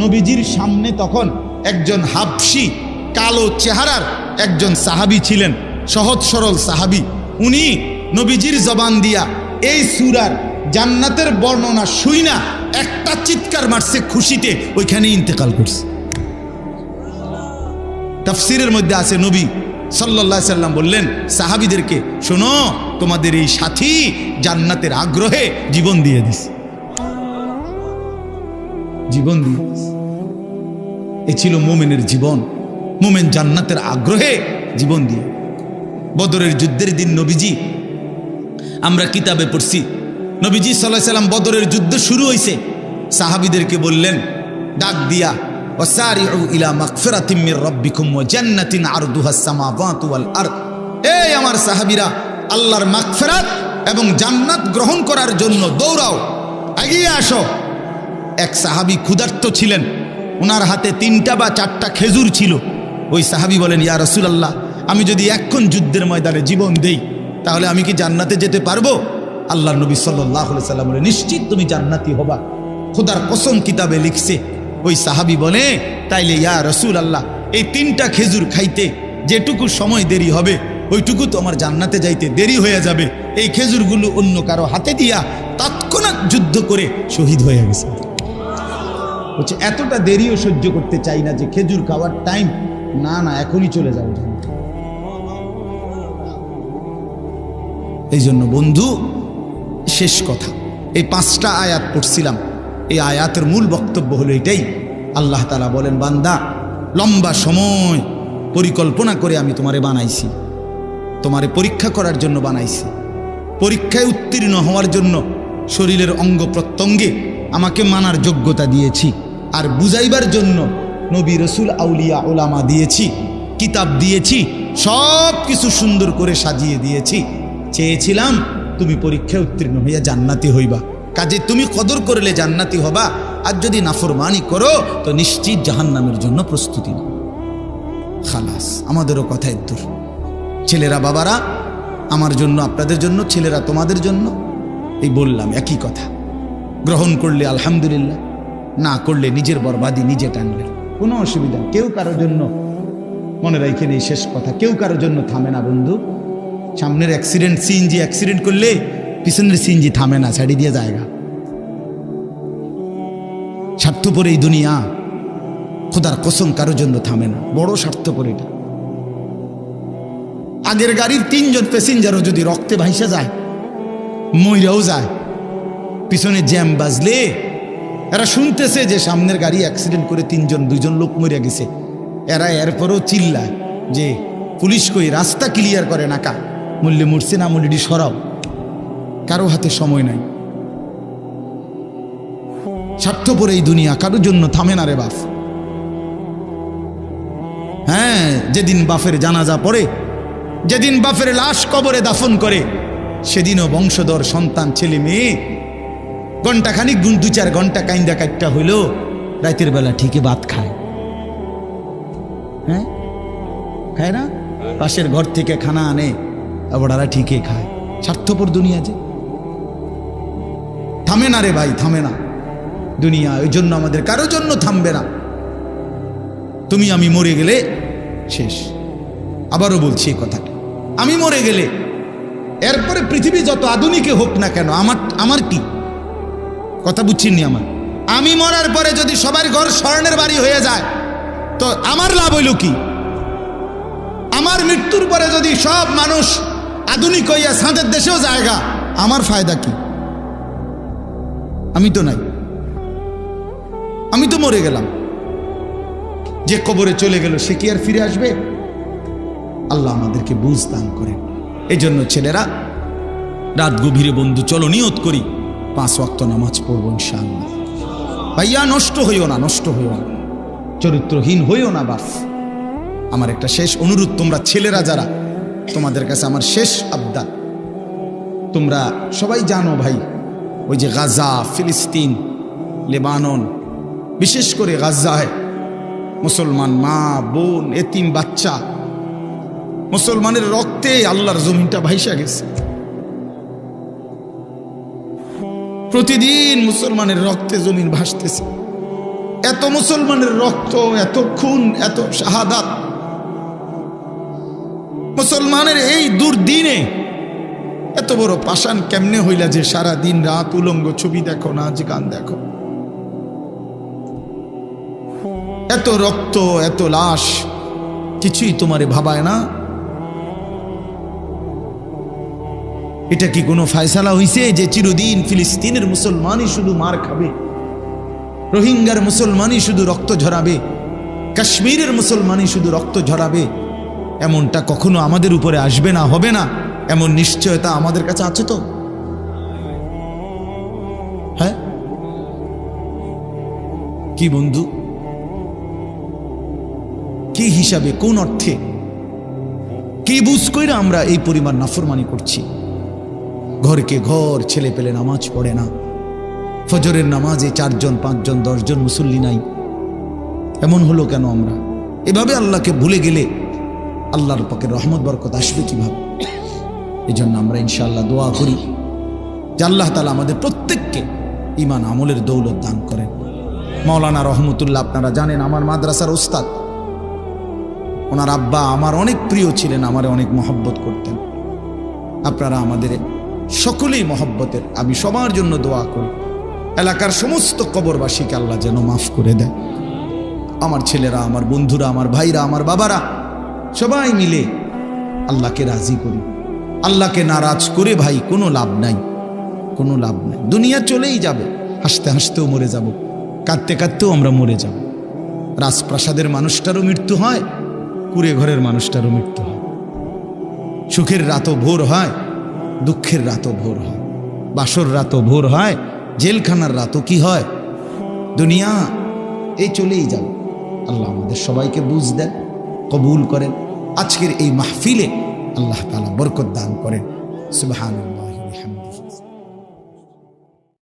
নবীজির সামনে তখন একজন হাবশি কালো চেহারার একজন সাহাবী ছিলেন, সহজ সরল সাহাবী। উনি নবীজির জবান দিয়া এই সূরার জান্নাতের বর্ণনা শুইনা একটা চিৎকার মারছে খুশিতে, ওইখানে ইন্তেকাল করছে। তাফসীরের মধ্যে আছে নবী সাল্লাল্লাহু আলাইহি সাল্লাম বললেন সাহাবীদেরকে, শোনো, তোমাদের এই সাথী জান্নাতের আগ্রহে জীবন দিয়ে দিস, জীবন দিয়ে দিস। এ ছিল মুমিনের জীবন। মুমিন জান্নাতের আগ্রহে জীবন দিয়ে। বদরের যুদ্ধের দিন নবীজি, আমরা কিতাবে পড়ছি, নবীজি সাল্লাল্লাহু আলাইহি সাল্লাম বদরের যুদ্ধ শুরু হইছে, সাহাবীদেরকে বললেন ডাক দিয়া, ওয়াসারিউ ইলা মাগফিরাতিম মির রাব্বিকুম ওয়া জান্নাতিন আরদুহাস সামাওয়াতু ওয়াল আরদ। এই আমার সাহাবীরা, আল্লাহর মাগফিরাত এবং জান্নাত গ্রহণ করার জন্য দৌড়াও, এগিয়ে আসো। এক সাহাবী ক্ষুধার্ত ছিলেন, ওনার হাতে 3টা বা 4টা খেজুর ছিল। ওই সাহাবী বলেন, ইয়া রাসূলুল্লাহ, আমি যদি এখন যুদ্ধের ময়দানে জীবন দেই তাহলে আমি কি জান্নাতে যেতে পারবো? আল্লাহর নবী সাল্লাল্লাহু আলাইহি সাল্লাম বলেন, নিশ্চিত তুমি জান্নাতি হবা, খোদার কসম কিতাবে লিখছে। ওই সাহাবী বলে, তাইলে ইয়া রাসূলুল্লাহ, এই 3টা খেজুর খাইতে যেটুকু সময় দেরি হবে ওইটুকু তো আমার জান্নাতে যাইতে দেরি হয়ে যাবে। এই খেজুরগুলো অন্য কারো হাতে দিয়া তৎক্ষণাৎ যুদ্ধ করে শহীদ হয়ে গেছে। বলছে এতটা দেরিও সহ্য করতে চাই না যে খেজুর খাওয়ার টাইম, না না, এখনই চলে যাবো। এই জন্য বন্ধু, শেষ কথা, এই 5টা আয়াত পড়ছিলাম, এই আয়াতের মূল বক্তব্য হলো এটাই। আল্লাহ তাআলা বলেন, বান্দা, লম্বা সময় পরিকল্পনা করে আমি তোমারে বানাইছি, তোমারে পরীক্ষা করার জন্য বানাইছি। পরীক্ষায় উত্তীর্ণ হওয়ার জন্য শরীরের অঙ্গ প্রত্যঙ্গে আমাকে মানার যোগ্যতা দিয়েছি, আর বুঝাইবার জন্য নবী রসুল আউলিয়া ওলামা দিয়েছি, কিতাব দিয়েছি, সব কিছু সুন্দর করে সাজিয়ে দিয়েছি। চেয়েছিলাম তুমি পরীক্ষায় উত্তীর্ণ হইয়া জান্নাতি হইবা, কাজে তুমি কদর করলে জান্নাতি হবা, আর যদি নাফরমানি করো তো নিশ্চিত জাহান্নামের জন্য প্রস্তুতি নাও। খালাস, আমাদেরও কথা দূর। ছেলেরা বাবারা আমার জন্য, আপনাদের জন্য, ছেলেরা তোমাদের জন্য, এই বললাম একই কথা। গ্রহণ করলে আলহামদুলিল্লাহ, না করলে নিজের বরবাদি নিজে টানবে, কোনো অসুবিধা। কেউ কারোর জন্য, মনে রাখেন এই শেষ কথা, কেউ কারোর জন্য থামে না বন্ধু। সামনের অ্যাক্সিডেন্ট, সিএনজি অ্যাক্সিডেন্ট করলে পিছনের সিএনজি থামে না, ছাড়ি দিয়ে জায়গা। স্বার্থপর এই দুনিয়া, খোদার কসম কারোর জন্য থামে না, বড় স্বার্থপর এটা। আগের গাড়ির 3 জন প্যাসেঞ্জারও যদি রক্তে ভাইসা যায়, মইরাও যায়, পিছনে জ্যাম বাজলে এরা শুনতেছে যে সামনের গাড়ি অ্যাক্সিডেন্ট করে 2 জন লোক মরে গেছে, এরা এরপরও চিল্লায় যে পুলিশ কই, রাস্তা ক্লিয়ার করে না, কা মূল্যে মরছে না মূল্যটি সরাও। কারো হাতে সময় নাই। স্বার্থপর এই দুনিয়া, কারোর জন্য থামে না রে বাপ। হ্যাঁ, যেদিন বাপের জানাজা পড়ে, যেদিন বাপের লাশ কবরে দাফন করে, সেদিনও বংশধর সন্তান ছেলে মেয়ে ঘন্টাখানিক 2-4 ঘন্টা কাইন্দা কাটটা হইল, রাতের বেলা ঠিকই ভাত খায়। হ্যাঁ, খায় না? পাশের ঘর থেকে খানা আনে, আবার ঠিকই খায়। স্বার্থপর দুনিয়া যে, থামে না রে ভাই, থামে না দুনিয়া। ওই জন্য আমাদের কারো জন্য থামবে না। তুমি আমি মরে গেলে শেষ। আবারও বলছি এই কথাটা, আমি মরে গেলে এরপরে পৃথিবী যত আধুনিকে হোক না কেন, আমার কি কথা বুঝছেননি? আমি মরার পরে যদি সবার ঘর স্বর্ণের বাড়ি হয়ে যায় তো আমার লাভ হইল কি? আমার মৃত্যুর পরে যদি সব মানুষ আধুনিক হইয়া সাঁতের দেশেও জায়গা, আমার ফায়দা কি? আমি তো নাই, আমি তো মরে গেলাম। যে কবরে চলে গেল সে কি আর ফিরে আসবে? আল্লাহ আমাদেরকে বুঝ দান করেন। এই জন্য ছেলেরা, রাত গভীরে বন্ধু চলো নিয়ত করি 5 ওয়াক্ত নামাজ পড়বো ইনশাআল্লাহ। ভাইয়া নষ্ট হইও না, নষ্ট হইও না, চরিত্রহীন হইও না বাপ। আমার একটা শেষ অনুরোধ, তোমরা ছেলেরা যারা, তোমাদের কাছে আমার শেষ আবদার, তোমরা সবাই জানো ভাই, ওই যে গাজা, ফিলিস্তিন, লেবানন, বিশেষ করে গাজায় মুসলমান মা বোন এতিম বাচ্চা, মুসলমানের রক্তে আল্লাহর জমিনটা ভাইসা গেছে। প্রতিদিন মুসলমানের রক্তে জমিন ভাসতেছে। এত মুসলমানের রক্ত, এত খুন, এত শাহাদাত, মুসলমানের এই দুর্দিনে এত বড় পাষাণ কেমনে হইলা যে সারা দিন রাত উলঙ্গ ছবি দেখো, নাচ গান দেখো? এত রক্ত, এত লাশ, কিছুই তোমারে ভাবায় না? এটা কি কোনো ফয়সালা হইছে যে চিরদিন ফিলিস্তিনের মুসলমানই শুধু মার খাবে, রোহিঙ্গার মুসলমানই শুধু রক্ত ঝরাবে, কাশ্মীরের মুসলমানই শুধু রক্ত ঝরাবে? এমনটা কখনো আমাদের উপরে আসবে না, হবে না, এমন নিশ্চয়তা আমাদের কাছে আছে তো? হ্যাঁ কি বন্ধু, কি হিসাবে, কোন অর্থে, কি বুঝ কইরা আমরা এই পরিমাণ নাফরমানি করছি? ঘরকে ঘর ছেলে পেলে নামাজ পড়ে না, ফজরের নামাজে 4 জন 5 জন 10 জন মুসল্লি নাই। এমন হলো কেন? আমরা এভাবে আল্লাহকে ভুলে গেলে আল্লাহর পাকের রহমত বরকত আসবে কিভাবে? এই জন্য আমরা ইনশাআল্লাহ দোয়া করি যে আল্লাহ তাআলা আমাদের প্রত্যেককে ঈমান আমলের দৌলত দান করেন। মাওলানা রহমতুল্লাহ, আপনারা জানেন আমার মাদ্রাসার ওস্তাদ, ওনার আব্বা আমার অনেক প্রিয় ছিলেন, আমারে অনেক মহব্বত করতেন। আপনারা আমাদের সকলেই মহব্বতের, আমি সবার জন্য দোয়া করি এলাকার সমস্ত কবরবাসীকে আল্লাহ যেন মাফ করে দেয়। আমার ছেলেরা, আমার বন্ধুরা, আমার ভাইরা, আমার বাবারা, সবাই মিলে আল্লাহকে রাজি করি। আল্লাহকে নারাজ করে ভাই কোনো লাভ নাই, কোনো লাভ নাই। দুনিয়া চলেই যাবে, হাসতে হাসতেও মরে যাব, কাঁদতে কাঁদতেও আমরা মরে যাব। রাজপ্রাসাদের মানুষটারও মৃত্যু হয়, কুড়ে ঘরের মানুষটারও মৃত্যু হয়। সুখের রাতও ভোর হয়, দুঃখের রাতও ভোর হয়, বাসর রাতও ভোর হয়, জেলখানার রাতও কি হয়? দুনিয়া এই চলেই যাবে। আল্লাহ আমাদের সবাইকে বুঝ দেন, কবুল করেন। আজকের এই মাহফিলে আল্লাহ তাআলা বরকত দান করেন। সুবহানাল্লাহ।